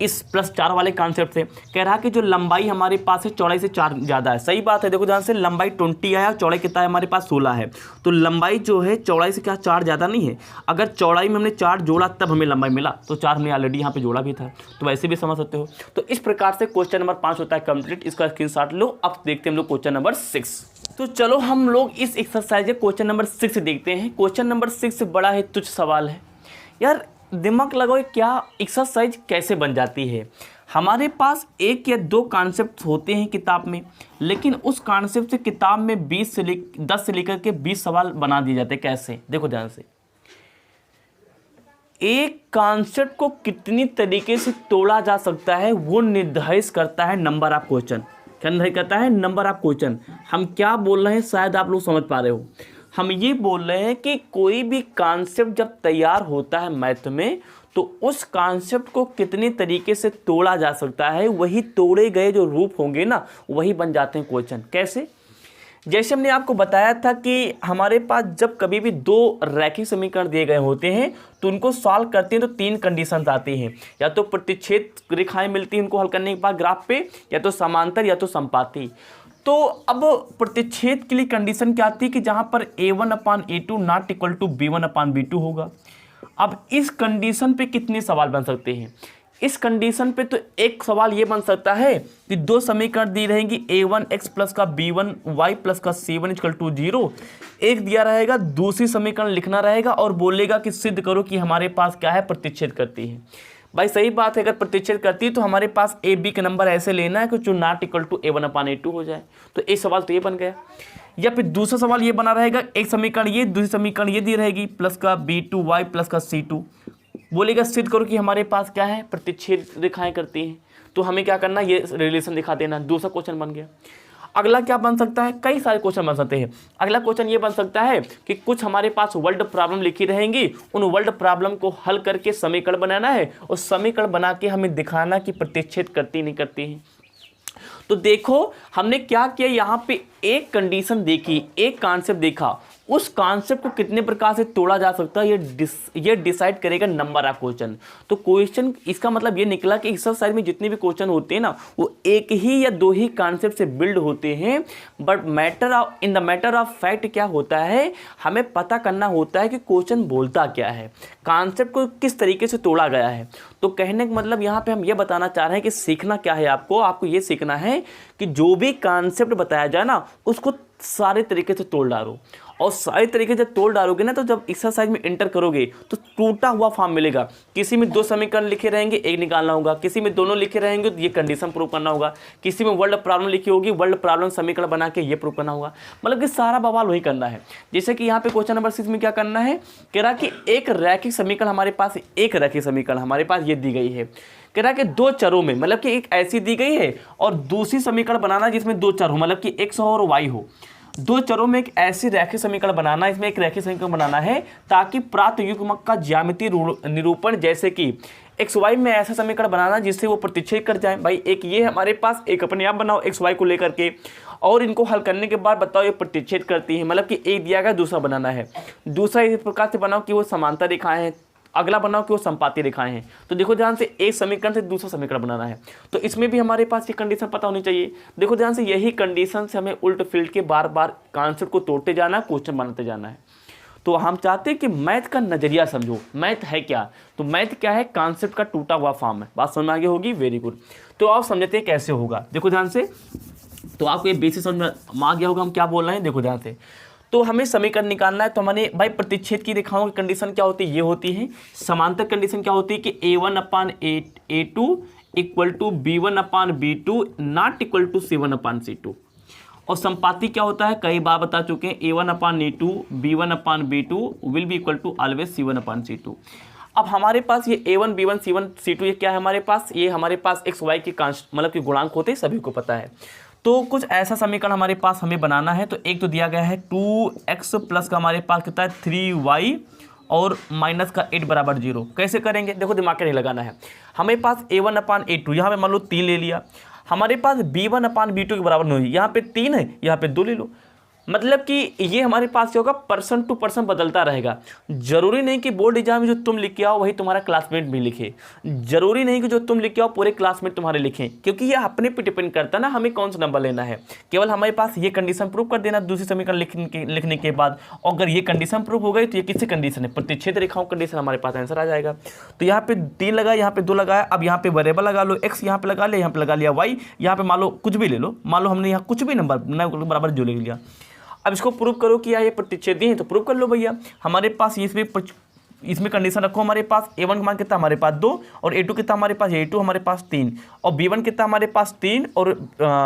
इस +4 वाले कॉन्सेप्ट से, कह रहा कि जो लंबाई हमारे पास है चौड़ाई से 4 ज़्यादा है। सही बात है। देखो ध्यान से, लंबाई 20 आया, चौड़ाई कितना है हमारे पास 16 है, तो लंबाई जो है चौड़ाई से क्या 4 ज़्यादा नहीं है। अगर चौड़ाई में हमने 4 जोड़ा तब हमें लंबाई मिला, तो 4 हमने ऑलरेडी यहाँ पे जोड़ा भी था, तो वैसे भी समझ सकते हो। तो इस प्रकार से क्वेश्चन नंबर 5 होता है कंप्लीट। इसका स्क्रीनशॉट लो। अब देखते हैं हम लोग क्वेश्चन नंबर 6। तो चलो हम लोग इस एक्सरसाइज के क्वेश्चन नंबर 6 देखते हैं। क्वेश्चन नंबर 6 बड़ा ही तुच्छ सवाल है यार, दिमाग लगाओ क्या एक्सरसाइज कैसे बन जाती है। हमारे पास 1 या 2 कॉन्सेप्ट होते हैं किताब में, लेकिन उस कॉन्सेप्ट से किताब में 10 से लेकर के 20 सवाल बना दिए जाते हैं। कैसे, देखो ध्यान से, एक कॉन्सेप्ट को कितनी तरीके से तोड़ा जा सकता है वो निर्धारित करता है नंबर ऑफ क्वेश्चन। क्या निर्धारित करता है, नंबर ऑफ क्वेश्चन। हम क्या बोल रहे हैं शायद आप लोग समझ पा रहे हो। हम ये बोल रहे हैं कि कोई भी कॉन्सेप्ट जब तैयार होता है मैथ में, तो उस कॉन्सेप्ट को कितने तरीके से तोड़ा जा सकता है, वही तोड़े गए जो रूप होंगे ना, वही बन जाते हैं क्वेश्चन। कैसे, जैसे हमने आपको बताया था कि हमारे पास जब कभी भी दो रैखिक समीकरण दिए गए होते हैं तो उनको सॉल्व करते हैं तो तीन कंडीशंस आती हैं, या तो प्रतिच्छेद रेखाएं मिलती हैं उनको हल करने के बाद ग्राफ पे, या तो समांतर या तो संपाती। तो अब प्रतिच्छेद के लिए कंडीशन क्या आती है कि जहां पर a1/a2 not equal to b1/b2 होगा। अब इस कंडीशन पे कितने सवाल बन सकते हैं? इस कंडीशन पे तो एक सवाल ये बन सकता है कि दो समीकरण दी रहेंगी, a1x प्लस का b1y प्लस का c1 इक्वल टू 0 एक दिया रहेगा, दूसरी समीकरण लिखना रहेगा और बोलेगा कि सिद्ध करो कि हमारे पास क्या है, प्रतिच्छेद करती है। भाई सही बात है, अगर प्रतिच्छेद करती है तो हमारे पास ए बी का नंबर ऐसे लेना है कि जो नॉट इक्वल टू a1/a2 हो जाए। तो एक सवाल तो ये बन गया। या फिर दूसरा सवाल ये बना रहेगा, एक समीकरण ये, दूसरी समीकरण ये दी रहेगी, प्लस का b2y प्लस का c2, बोलेगा सिद्ध करो कि हमारे पास क्या है, प्रतिच्छेद रेखाएं करती हैं। तो हमें क्या करना, ये रिलेशन दिखा देना। दूसरा क्वेश्चन बन गया। अगला क्या बन सकता है, कई सारे क्वेश्चन बन सकते हैं। अगला क्वेश्चन ये बन सकता है कि कुछ हमारे पास वर्ल्ड प्रॉब्लम लिखी रहेंगी, उन वर्ल्ड प्रॉब्लम को हल करके समीकरण बनाना है और समीकरण बना के हमें दिखाना कि प्रतिच्छेद करती नहीं करती है। तो देखो हमने क्या किया, यहाँ पे एक कंडीशन देखी, एक कॉन्सेप्ट देखा, उस कॉन्सेप्ट को कितने प्रकार से तोड़ा जा सकता है ये डिसाइड करेगा नंबर ऑफ क्वेश्चन। तो क्वेश्चन इसका मतलब ये निकला कि एक्सरसाइज में जितने भी क्वेश्चन होते हैं ना वो एक ही या दो ही कॉन्सेप्ट से बिल्ड होते हैं, but in the matter of fact क्या होता है, हमें पता करना होता है कि क्वेश्चन बोलता क्या है, कॉन्सेप्ट को किस तरीके से तोड़ा गया है। तो कहने का मतलब यहाँ पे हम ये बताना चाह रहे हैं कि सीखना क्या है, आपको ये सीखना है कि जो भी कॉन्सेप्ट बताया जाए ना उसको सारे तरीके से तोड़ डालो, और सारे तरीके से तोड़ डालोगे ना तो जब एक्सरसाइज में एंटर करोगे तो टूटा हुआ फॉर्म मिलेगा। किसी में दो समीकरण लिखे रहेंगे, एक निकालना होगा, किसी में दोनों लिखे रहेंगे तो ये कंडीशन प्रूव करना होगा, किसी में वर्ल्ड प्रॉब्लम लिखी होगी, वर्ल्ड प्रॉब्लम समीकरण बना के ये प्रूव करना होगा। मतलब कि सारा बवाल वही करना है। जैसे कि यहाँ पे क्वेश्चन नंबर 6 में क्या करना है, कह रहा कि एक रैखिक समीकरण हमारे पास, एक रैखिक समीकरण हमारे पास ये दी गई है, कह रहा कि दो चरों में, मतलब कि एक ऐसी दी गई है और दूसरी समीकरण बनाना जिसमें दो चर हो, मतलब कि x हो और y हो, दो चरों में एक ऐसी रैखिक समीकरण बनाना, इसमें एक रैखिक समीकरण बनाना है ताकि प्राप्त युग्मक का ज्यामितीय निरूपण, जैसे कि एक्स वाई में ऐसा समीकरण बनाना जिससे वो प्रतिच्छेद कर जाए। भाई एक ये हमारे पास, एक अपने आप बनाओ एक्स वाई को लेकर के, और इनको हल करने के बाद बताओ ये प्रतिच्छेद करती है, मतलब कि एक दिया गया दूसरा बनाना है, दूसरा इस प्रकार से बनाओ कि वो समांतर रेखाएं हैं, अगला बनाओ कि वो संपाती रेखाएं हैं। तो देखो ध्यान से, एक समीकरण से दूसरा समीकरण बनाना है, तो इसमें भी हमारे पास ये कंडीशन पता होनी चाहिए। देखो ध्यान से, यही कंडीशन से हमें उल्ट फील्ड के बार बार कॉन्सेप्ट को तोड़ते जाना, क्वेश्चन बनाते जाना है। तो हम चाहते हैं कि मैथ का नजरिया समझो, मैथ है क्या, तो मैथ क्या है, कॉन्सेप्ट का टूटा हुआ फॉर्म है। बात समझ में आगे होगी, वेरी गुड। तो आप समझते हैं कैसे होगा, देखो ध्यान से, तो आपको ये बेसिक समझ में आ गया होगा हम क्या बोल रहे हैं। देखो ध्यान से, तो हमें समीकरण निकालना है, तो हमारे भाई प्रतिच्छेद की रेखाओं की कंडीशन क्या होती है, ये होती है। समांतर कंडीशन क्या होती है कि a1/a2 equal to b1/b2 not equal to c1/c2। और संपाती क्या होता है, कई बार बता चुके हैं, a1/a2 b1/b2 will be equal to always c1/c2। अब हमारे पास ये a1 b1 c1 c2 ये क्या है हमारे पास, ये हमारे पास x y के मतलब कि गुणांक होते हैं, सभी को पता है। तो कुछ ऐसा समीकरण हमारे पास हमें बनाना है। तो एक तो दिया गया है 2x प्लस का हमारे पास कितना है 3y और माइनस का 8 बराबर 0। कैसे करेंगे, देखो दिमाग का नहीं लगाना है। हमें पास a1/a2, यहाँ पे मान लो 3 ले लिया, हमारे पास b1/b2 के बराबर नहीं, यहाँ पे 3 है, यहाँ पे 2 ले लो। मतलब कि ये हमारे पास क्या होगा, पर्सन टू पर्सन बदलता रहेगा। जरूरी नहीं कि बोर्ड एग्जाम में जो तुम लिख के आओ वही तुम्हारा क्लासमेट भी लिखे, जरूरी नहीं कि जो तुम लिख के आओ पूरे क्लासमेट तुम्हारे लिखें, क्योंकि ये अपने पे डिपेंड करता है ना हमें कौन सा नंबर लेना है। केवल हमारे पास ये कंडीशन प्रूव कर देना दूसरी समीकरण लिखने के बाद, और अगर ये कंडीशन प्रूव हो गई तो ये किससे कंडीशन है, प्रतिच्छेद रेखाओं कंडीशन, हमारे पास आंसर आ जाएगा। तो यहाँ पे 3 लगा, यहाँ पे 2 लगाया, अब यहाँ पे वेरिएबल लगा लो, एक्स यहाँ पे लगा लिया, यहाँ पे लगा लिया वाई, यहाँ पे मान लो कुछ भी ले लो, मान लो हमने यहाँ कुछ भी नंबर बराबर जो ले लिया। अब इसको प्रूव करो कि ये प्रतिच्छेदी है, तो प्रूव कर लो भैया। हमारे पास इसमें कंडीशन रखो, हमारे पास a1 का मान कितना हमारे पास 2 और a2 कितना हमारे पास, a2 हमारे पास 3 और b1 कितना हमारे पास 3 और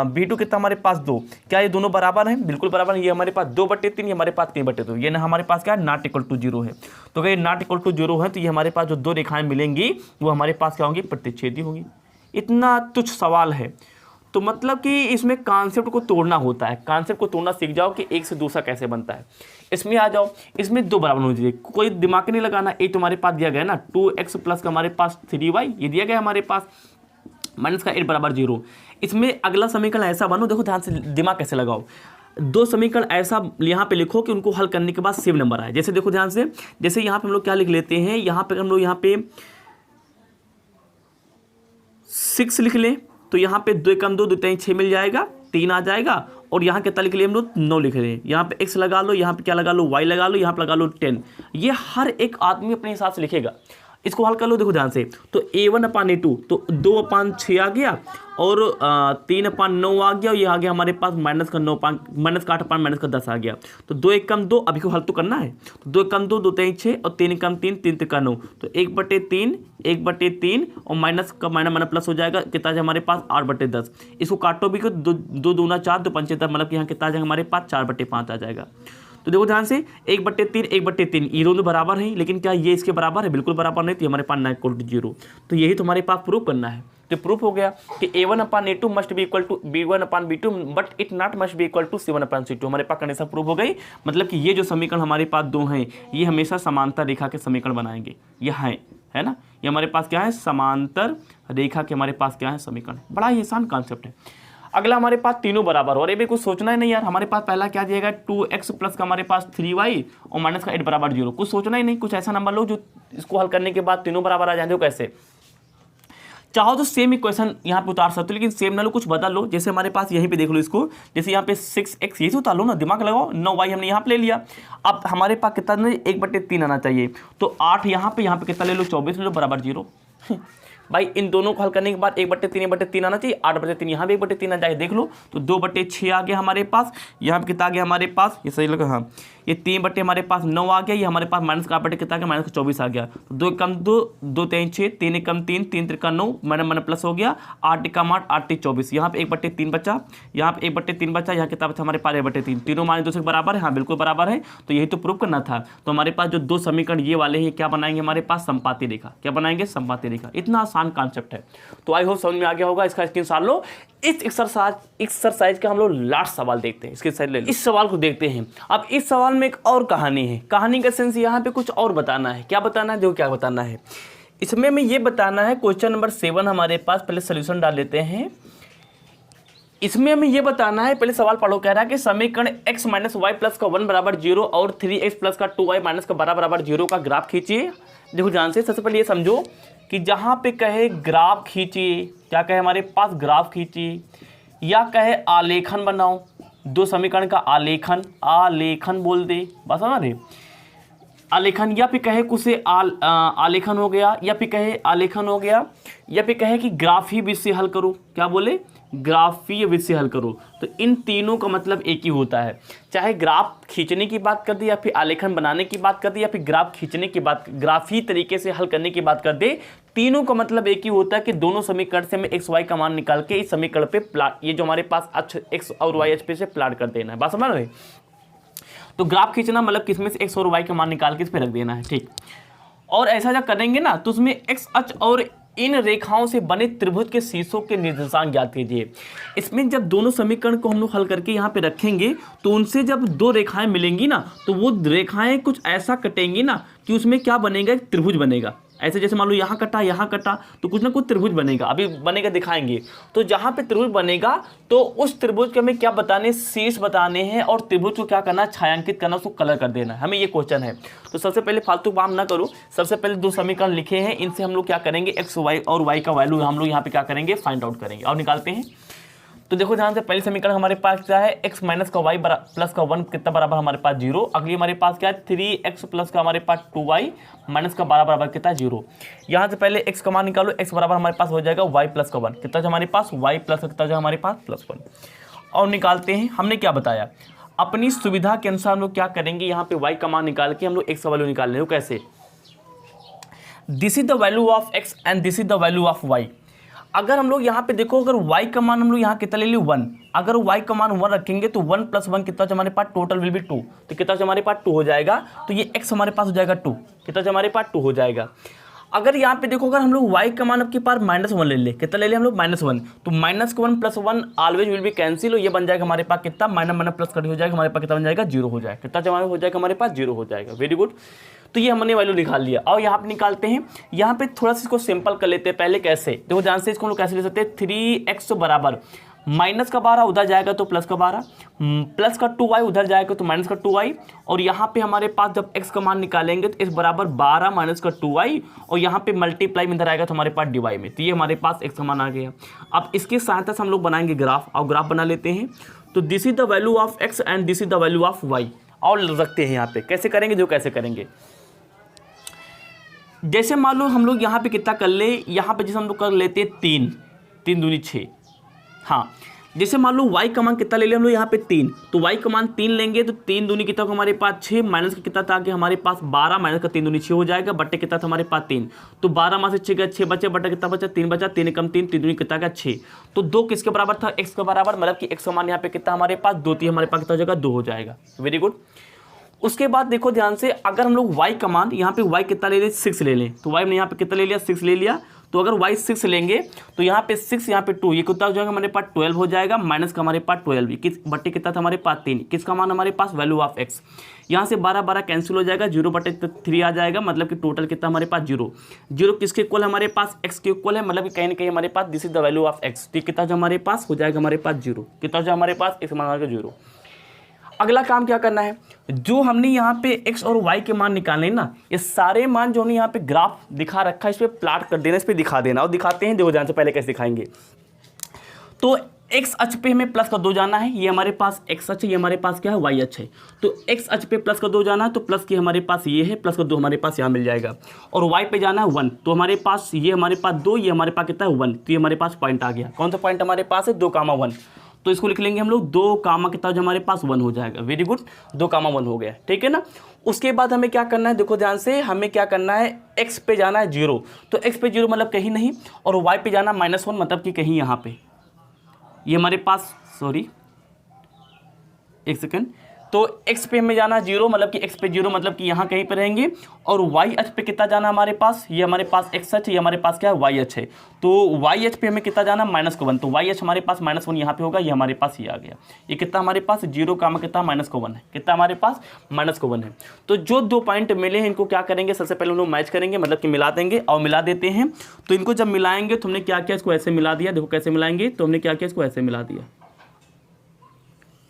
b2 कितना हमारे पास 2। क्या ये दोनों बराबर हैं, बिल्कुल बराबर है। ये हमारे पास 2/3, ये हमारे पास 3/2, ये ना हमारे पास क्या है, नॉट इक्वल टू 0 है। तो अगर ये नॉट इक्वल टू 0 है तो ये हमारे पास जो दो रेखाएं मिलेंगी वो हमारे पास क्या होंगी, प्रतिच्छेदी होंगी। इतना तुच्छ सवाल है। तो मतलब कि इसमें कॉन्सेप्ट को तोड़ना होता है, कॉन्सेप्ट को तोड़ना सीख जाओ कि एक से दूसरा कैसे बनता है। इसमें आ जाओ, इसमें 2 बराबर होनी चाहिए, कोई दिमाग नहीं लगाना। एक तुम्हारे पास दिया गया ना 2x प्लस का हमारे पास 3y, ये दिया गया हमारे पास, माइनस का 8 बराबर 0। इसमें अगला समीकरण ऐसा बनो, देखो ध्यान से दिमाग कैसे लगाओ। दो समीकरण ऐसा यहाँ पे लिखो कि उनको हल करने के बाद सेम नंबर आए। जैसे देखो ध्यान से, जैसे यहाँ पे हम लोग क्या लिख लेते हैं, यहाँ पे हम लोग यहाँ पे 6 लिख लें तो यहाँ पे 2 कम 2 2 6 मिल जाएगा, 3 आ जाएगा। और यहाँ कितना लिख लिए हम लोग 9 लिख रहे हैं। यहाँ पे x लगा लो, यहाँ पे क्या लगा लो y लगा लो, यहाँ पे लगा लो 10। ये हर एक आदमी अपने हिसाब से लिखेगा। इसको हल कर लो, देखो ध्यान से। तो a1/a2 तो 2/6 आ गया और 3/9 आ गया और ये आ गया हमारे पास -9 -8/-10 आ गया। तो 2 1 कम 2, अभी को हल तो करना है। तो 2 कम 2 2 3 6 और 3 कम 3 3 3 9। तो 1/3 और माइनस का माइनस प्लस हो जाएगा, कितना है हमारे पास 8/10। इसको काटो भी, 2 दूना 4 2 पंचे 10, मतलब कि यहाँ कितना है हमारे पास 4/5 आ जाएगा। तो देखो ध्यान से 1/3 1/3 ये दोनों बराबर हैं, लेकिन क्या ये इसके बराबर है? बिल्कुल बराबर नहीं, तो हमारे पास ना इक्वल टू 0। तो यही तो हमारे पास प्रूफ करना है। तो प्रूफ हो गया कि a1/a2 must be equal to b1/b2 but it not must be equal to c1/c2। हमारे पास कंडीशन प्रूफ हो गई। मतलब कि ये जो समीकरण हमारे पास दो हैं, ये हमेशा समांतर रेखा के समीकरण बनाएंगे। ये है ना, ये हमारे पास क्या है? समांतर रेखा के हमारे पास क्या है? समीकरण। बड़ा ही आसान कॉन्सेप्ट है। अगला हमारे पास तीनों बराबर हो, और ये भी कुछ सोचना ही नहीं यार। हमारे पास पहला क्या दिएगा? 2x प्लस का हमारे पास 3y और माइनस का 8 बराबर 0। कुछ सोचना ही नहीं, कुछ ऐसा नंबर लो जो इसको हल करने के बाद तीनों बराबर आ जाते हो। कैसे? चाहो तो सेम इक्वेशन यहाँ पे उतार सकते हो, लेकिन सेम ना लो, कुछ बदल लो। जैसे हमारे पास यहीं पे देख लो इसको, जैसे यहाँ पे 6x, ये तो उतार लो ना, दिमाग लगाओ। 9y हमने यहाँ पे ले लिया। अब हमारे पास कितना 1/3 आना चाहिए। तो 8 यहाँ पे कितना ले लो? 24 ले लो, बराबर 0। भाई इन दोनों को हल करने के बाद 1/3 आना चाहिए, 8/3 यहाँ भी 1/3 आ जाए। देख लो, तो 2/6 आ गया हमारे पास। यहाँ पे कितना आ गया हमारे पास? ये सही लगा, हाँ। ये 3 हमारे पास 9 आ गया। ये हमारे पास माइनस का कितना आ गया? माइनस 24 आ गया। तो 2 कम 2 2 3 6 3 कम 3 3 3 9 माइनस प्लस हो गया। 8 कम 8 8 24। यहाँ पे 1/3 बचा, यहाँ पे 1/3 बचा, यहाँ कितना बचा हमारे पास? 1/3। तीनों मान दूसरे बराबर है, हाँ बिल्कुल बराबर है। तो यही तो प्रूव करना था। तो हमारे पास जो दो समीकरण ये वाले हैं, क्या बनाएंगे हमारे पास? संपाती रेखा। क्या बनाएंगे? संपाती रेखा। इतना आसान कॉन्सेप्ट है। तो आई होप समझ में आ गया होगा। इसका स्क्रीनशॉट लो। इस एक्सरसाइज का हम लोग लास्ट सवाल देखते हैं। इसके साइड ले लो, इस सवाल को देखते हैं। अब इस सवाल में एक और कहानी है। कहानी का सेंस यहाँ पे कुछ और बताना है। क्या बताना है? जो क्या बताना है इसमें हमें ये बताना है। क्वेश्चन नंबर 7 हमारे पास, पहले सोल्यूशन डाल लेते हैं। इसमें हमें ये बताना है, पहले सवाल पढ़ो। कह रहा है कि समीकरण x माइनस वाई प्लस का 1 बराबर 0 और 3x प्लस का 2y माइनस का बराबर 0 का ग्राफ खींचिए। देखो ध्यान से, सबसे पहले ये समझो कि जहाँ पे कहे ग्राफ खींचिए, क्या कहे हमारे पास? ग्राफ खींचिए, या कहे आलेखन बनाओ। दो समीकरण का आलेखन बोल दे, बस समझ रहे? आलेखन, या फिर कहे कुछ से आलेखन हो गया, या फिर कहे आलेखन हो गया, या फिर कहे कि ग्राफी विषय हल करो। क्या बोले? ग्राफीय विषय हल करो। तो इन तीनों का मतलब एक ही होता है। चाहे ग्राफ खींचने की बात कर दे, या फिर आलेखन बनाने की बात कर दे, या फिर ग्राफ खींचने की बात, ग्राफी तरीके से हल करने की बात कर दे, तीनों का मतलब एक ही होता है कि दोनों समीकरण से हमें एक्स वाई का मान निकाल के इस समीकरण पे प्लाट, ये जो हमारे पास अक्ष एक्स और वाई अक्ष पे से प्लाट कर देना है। बात समझ रहे? तो ग्राफ खींचना मतलब किसमें से एक्स और वाई का मान निकाल के इस पे रख देना है, ठीक। और ऐसा जब करेंगे ना, तो उसमें एक्स अक्ष और इन रेखाओं से बने त्रिभुज के शीर्षों के निर्देशांक ज्ञात कीजिए। इसमें जब दोनों समीकरण को हम लोग हल करके यहाँ पे रखेंगे, तो उनसे जब दो रेखाएं मिलेंगी ना, तो वो रेखाएं कुछ ऐसा कटेंगी ना कि उसमें क्या बनेगा? एक त्रिभुज बनेगा। ऐसे जैसे मान लो यहाँ कटा, तो कुछ ना कुछ त्रिभुज बनेगा। अभी बनेगा, दिखाएंगे। तो जहाँ पे त्रिभुज बनेगा, तो उस त्रिभुज के हमें क्या बताने? शीर्ष बताने हैं, और त्रिभुज को क्या करना? छायांकित करना, उसको कलर कर देना है। हमें ये क्वेश्चन है। तो सबसे पहले फालतू काम ना करो। सबसे पहले दो समीकरण लिखे हैं, इनसे हम लोग क्या करेंगे? एक्स वाई और वाई का वैल्यू हम लोग यहाँ पे क्या करेंगे? फाइंड आउट करेंगे और निकालते हैं। तो देखो ध्यान से, पहले समीकरण हमारे पास क्या है? x माइनस का y प्लस का 1 कितना बराबर हमारे पास 0। अगली हमारे पास क्या है? 3x प्लस का हमारे पास 2y माइनस का बराबर कितना? 0। यहाँ से पहले x का मान निकालो। x बराबर हमारे पास हो जाएगा y प्लस का 1, कितना हमारे पास? y प्लस कितना जो हमारे पास? प्लस 1। और निकालते हैं। हमने क्या बताया? अपनी सुविधा के अनुसार हम लोग क्या करेंगे? यहाँ पे y का मान निकाल के हम लोग x का वैल्यू निकाल रहे हो। कैसे? This is the value of x and this is the value of y। अगर हम लोग यहाँ पे देखो, अगर y का मान हम लोग यहाँ कितना ले लियो? 1। अगर y का मान 1 रखेंगे तो 1 प्लस 1 कितना हमारे पास? Total will be 2। तो कितना हमारे पास? 2 हो जाएगा। तो ये x हमारे पास हो जाएगा 2, कितना हमारे पास? 2 हो जाएगा। अगर यहाँ पे देखो, अगर हम लोग y का मान आपके पास -1 ले ले, कितना ले ले हम लोग? -1। तो -1 plus 1 always will be cancel, ये बन जाएगा हमारे पास कितना? माइनस प्लस कट हो जाएगा, हमारे पास कितना बन जाएगा? 0 हो जाएगा। कितना हो जाएगा हमारे पास? 0 हो जाएगा। Very good. तो ये हमने वैल्यू निकाल लिया। और यहाँ पे निकालते हैं। यहाँ पे थोड़ा सा इसको सिंपल कर लेते हैं पहले। कैसे? देखो ध्यान से, इसको हम लोग कैसे ले सकते हैं? 3x बराबर माइनस का 12 उधर जाएगा तो प्लस का 12, प्लस का 2y उधर जाएगा तो माइनस का 2y, और यहाँ पे हमारे पास जब x का मान निकालेंगे तो x बराबर 12 माइनस का 2y, और यहाँ पे मल्टीप्लाई में इधर आएगा तो हमारे पास dy में, तो ये हमारे पास x का मान आ गया। अब इसकी सहायता से हम लोग बनाएंगे ग्राफ, और ग्राफ बना लेते हैं। तो this is the value of x and this is the value of y, और रखते हैं यहाँ पे। कैसे करेंगे, जो कैसे करेंगे, जैसे मान लो हम लोग यहाँ पे कितना कर ले, यहाँ पे जैसे हम लोग कर लेते हैं 3 दूनी 6। हाँ, जैसे मान लो y का मान कितना ले लें हम लोग यहाँ पे 3, तो y का मान 3 लेंगे तो 3 दूनी कितना होगा हमारे पास 6, माइनस का कितना था कि हमारे पास 12, माइनस का 3 दूनी 6 हो जाएगा, बट्टे कितना था हमारे पास 3, तो 12 में से 6 का 6 बचे, बट्टे कितना बचा 3 बचा, 3 कम 3, 3 दूनी कितना का 6, तो 2 किसके बराबर था, x के बराबर, मतलब कि x का मान यहाँ पे कितना हमारे पास 2, 3 हमारे पास कितना हो जाएगा 2 हो जाएगा। Very good. उसके बाद देखो ध्यान से, अगर हम लोग y का मान यहाँ पे y कितना ले लें 6 ले लें, तो y ने यहाँ पे कितना ले लिया 6 ले लिया, तो अगर y 6 लेंगे तो यहाँ पे 6 यहाँ पे 2, ये कितना हो जाएगा हमारे पास 12 हो जाएगा, माइनस का हमारे पास 12, किस बट्टे कितना था हमारे पास 3, किसका मान हमारे पास वैल्यू ऑफ x, यहाँ से 12 12 कैंसिल हो जाएगा, 0 बटे 3 आ जाएगा, मतलब कि टोटल कितना हमारे पास 0 किसके इक्वल है हमारे पास x के इक्वल है, मतलब कि कहीं ना कहीं हमारे पास this is the value of x, तो कितना जो हमारे पास हो जाएगा हमारे पास 0, कितना हो जाएगा हमारे पास x मान का 0। अगला काम क्या करना है, जो हमने यहाँ पे x और y के मान निकालने हैं ना, ये सारे मान जो हमने यहाँ पे ग्राफ दिखा रखा है इस पर प्लाट कर देना, इस पर दिखा देना, और दिखाते हैं, देखो ध्यान से पहले कैसे दिखाएंगे। तो x अक्ष पे हमें प्लस का 2 जाना है, ये हमारे पास x अक्ष है, ये हमारे पास क्या है y अक्ष है, तो x अक्ष पे प्लस का 2 जाना है, तो प्लस की हमारे पास ये है, प्लस का 2 हमारे पास यहाँ मिल जाएगा, और y पे जाना है 1, तो हमारे पास ये हमारे पास 2, ये हमारे पास कितना है 1, तो ये हमारे पास पॉइंट आ गया। कौन सा पॉइंट हमारे पास है 2,1, तो इसको लिख लेंगे हम लोग 2, कितना जो हमारे पास 1 हो जाएगा। वेरी गुड, 2,1 हो गया, ठीक है ना। उसके बाद हमें क्या करना है, देखो ध्यान से, हमें क्या करना है, x पे जाना है 0, तो x पे 0 मतलब कहीं नहीं, और y पे जाना -1 मतलब कि कहीं यहाँ पे, ये हमारे पास, सॉरी एक सेकेंड, तो x पे हमें जाना 0, मतलब कि x पे 0 मतलब कि यहाँ कहीं पे रहेंगे, और y अक्ष पे कितना जाना हमारे पास, ये हमारे पास x अक्ष, ये हमारे पास क्या है y अक्ष है, तो y अक्ष पे हमें कितना जाना -1, तो y अक्ष हमारे पास -1 यहाँ पे होगा, ये हमारे पास ये आ गया, ये कितना हमारे पास 0, कितना -1 है, कितना हमारे पास -1 है। तो जो 2 पॉइंट मिले हैं इनको क्या करेंगे, सबसे पहले हम लोग मैच करेंगे, मतलब कि मिला देंगे, और मिला देते हैं। तो इनको जब मिलाएंगे तो हमने क्या किया, इसको ऐसे मिला दिया, देखो कैसे मिलाएंगे, तो हमने क्या किया, इसको ऐसे मिला दिया,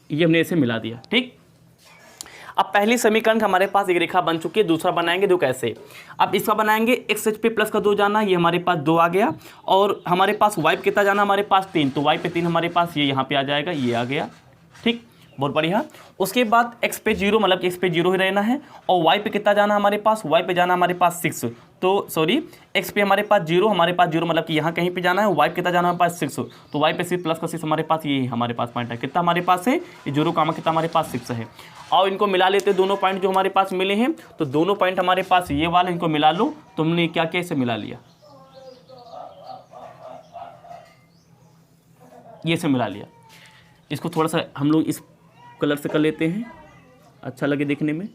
ये हमने ऐसे मिला दिया, ठीक। अब पहली समीकरण हमारे पास एक रेखा बन चुकी है, दूसरा बनाएंगे, दो कैसे, अब इसका बनाएंगे, x अक्ष पे प्लस का 2 जाना, ये हमारे पास 2 आ गया, और हमारे पास y पे कितना जाना हमारे पास 3, तो y पे 3 हमारे पास ये यहाँ पे आ जाएगा, ये आ गया, ठीक, बहुत बढ़िया। उसके बाद x पे 0 मतलब कि x पे 0 ही रहना है, और y पे कितना जाना हमारे पास, y पे जाना हमारे पास 6, तो सॉरी x पे हमारे पास 0, मतलब कि यहाँ कहीं पे जाना है, y पे कितना जाना हमारे पास 6, तो y पे 6 प्लस का 6 हमारे पास, ये हमारे पास पॉइंट है, कितना हमारे पास है, ये 0, कितना हमारे पास 6 है। और इनको मिला लेते, दोनों पॉइंट जो हमारे पास मिले हैं, तो दोनों पॉइंट हमारे पास ये वाले, इनको मिला लो, तुमने क्या किया, इसे मिला लिया, ये से मिला लिया। इसको थोड़ा सा हम लोग इस कलर से कर लेते हैं, अच्छा लगे देखने में।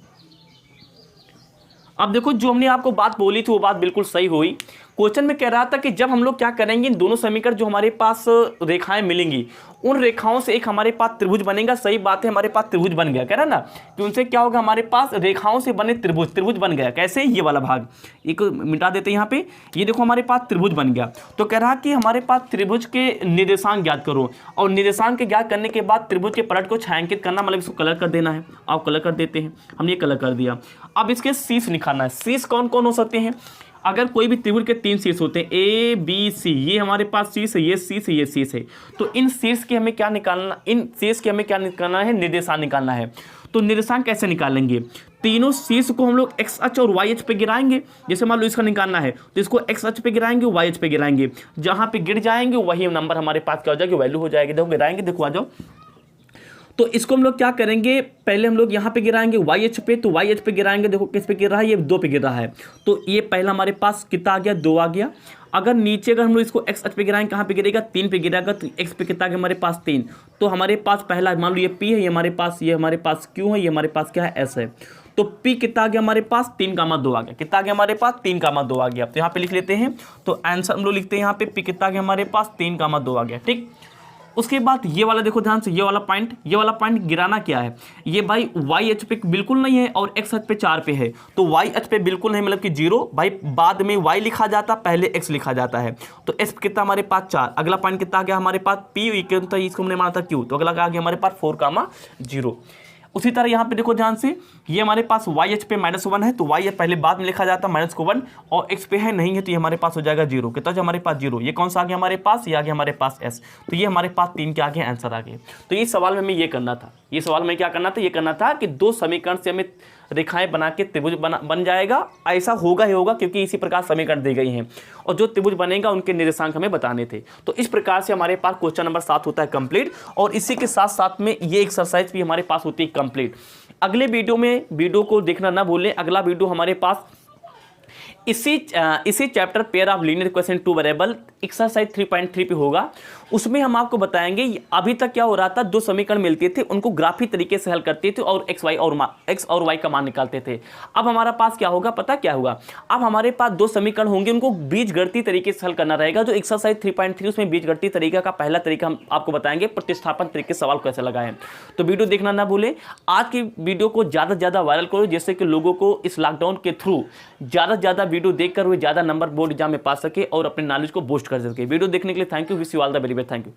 अब देखो, जो हमने आपको बात बोली थी वो बात बिल्कुल सही हुई। क्वेश्चन में कह रहा था कि जब हम लोग क्या करेंगे, इन दोनों समीकरण जो हमारे पास रेखाएं मिलेंगी, उन रेखाओं से एक हमारे पास त्रिभुज बनेगा। सही बात है, हमारे पास त्रिभुज बन गया, कह रहा ना कि उनसे क्या होगा, हमारे पास रेखाओं से बने त्रिभुज बन गया। कैसे, ये वाला भाग एक मिटा देते हैं यहाँ पे, ये देखो हमारे पास त्रिभुज बन गया। तो कह रहा कि हमारे पास त्रिभुज के निर्देशांक ज्ञात करो, और निर्देशांक के ज्ञात करने के बाद त्रिभुज के पलट को छायांकित करना, मतलब इसको कलर कर देना है। आप कलर कर देते हैं, हमने ये कलर कर दिया। अब इसके शीर्ष निकालना है। शीर्ष कौन कौन हो सकते हैं, अगर कोई भी त्रिभुज के 3 शीर्ष होते हैं, ए बी सी, ये हमारे पास शीर्ष है, ये शीर्ष है, ये शीर्ष है, तो इन शीर्ष के हमें क्या निकालना, इन शीर्ष के हमें क्या निकालना है, निर्देशांक निकालना है। तो निर्देशांक कैसे निकालेंगे, तीनों शीर्ष को हम लोग x अक्ष और y अक्ष पे गिराएंगे। जैसे मान लो इसका निकालना है तो इसको x अक्ष पे गिराएंगे, y अक्ष पे गिराएंगे, जहां पे गिर जाएंगे वही नंबर हमारे पास क्या हो जाएगी, वैल्यू हो जाएगी। देखो गिराएंगे, देखो आ जाओ। तो इसको हम लोग क्या करेंगे, पहले हम लोग यहाँ पे गिराएंगे y अक्ष पे, तो y अक्ष पे गिराएंगे, देखो किस पे गिर रहा है, ये 2 पे गिर रहा है, तो ये पहला हमारे पास कितना आ गया, 2 आ गया। अगर नीचे अगर हम लोग इसको x अक्ष पे गिराएंगे, कहाँ पे गिरेगा, 3 पे गिरेगा, तो x पे कितना गया हमारे पास 3, तो हमारे पास पहला मान लो ये p है, ये हमारे पास q है, ये हमारे पास क्या है, s है। तो p कितना आ गया हमारे पास, 3,2 आ गया। कितना आ गया हमारे पास, 3,2 आ गया। तो यहाँ पे लिख लेते हैं, तो आंसर हम लोग लिखते हैं यहाँ पे p कितना आ गया हमारे पास, 3,2 आ गया, ठीक। उसके बाद ये वाला देखो ध्यान से, ये वाला पॉइंट गिराना क्या है, ये भाई वाई एच पे बिल्कुल नहीं है और एक्स एच पे 4 पे है, तो वाई एच पे बिल्कुल नहीं मतलब कि 0, भाई बाद में वाई लिखा जाता पहले एक्स लिखा जाता है, तो एस कितना हमारे पास 4। अगला पॉइंट कितना आ गया हमारे पास पी, इसको हमने माना था क्यू, तो अगला आ गया हमारे पास 4,0। उसी तरह यहाँ पे देखो ध्यान से, ये हमारे पास वाई एच पे -1 है, तो वाई पहले बाद में लिखा जाता है -1, और एक्स पे है नहीं है, तो ये हमारे पास हो जाएगा 0। कितना जो हमारे पास 0, ये कौन सा आ गया हमारे पास, ये आ गया हमारे पास एस, तो ये हमारे पास 3 के आगे आंसर आ गए। तो ये सवाल में हमें ये करना था, ये सवाल में क्या करना था, ये करना था कि 2 समीकरण से हमें रेखाएं बना के त्रिभुज बन जाएगा, ऐसा होगा ही होगा क्योंकि इसी प्रकार समीकरण दी गई हैं, और जो त्रिभुज बनेगा उनके निर्देशांक हमें बताने थे। तो इस प्रकार से हमारे पास क्वेश्चन नंबर 7 होता है कंप्लीट, और इसी के साथ साथ में ये एक्सरसाइज भी हमारे पास होती है कंप्लीट। अगले वीडियो को देखना ना भूलें, अगला वीडियो हमारे पास इसी chapter pair of linear equation 2 variable exercise 3.3 पे होगा। उसमें हम आपको बताएंगे अभी तक क्या हो रहा था, 2 समीकरण मिलते थे, उनको ग्राफिक तरीके से हल करते थे और एक्स और वाई का मान निकालते थे। अब हमारा पास क्या होगा, पता क्या होगा, अब हमारे पास 2 समीकरण होंगे, उनको बीजगणितीय तरीके से हल करना रहेगा। जो एक्सरसाइज 3.3 उसमें बीजगणितीय तरीका का पहला तरीका हम आपको बताएंगे, प्रतिस्थापन तरीके से सवाल कैसे लगाएं। तो वीडियो देखना ना भूलें। आज की वीडियो को ज़्यादा से ज़्यादा वायरल करो, जिससे कि लोगों को इस लॉकडाउन के थ्रू ज़्यादा से ज़्यादा वीडियो देखकर वे ज़्यादा नंबर बोर्ड एग्जाम में पा सके और अपने नॉलेज को बूस्ट कर सके। वीडियो देखने के लिए thank you, wish you all the very best, thank you.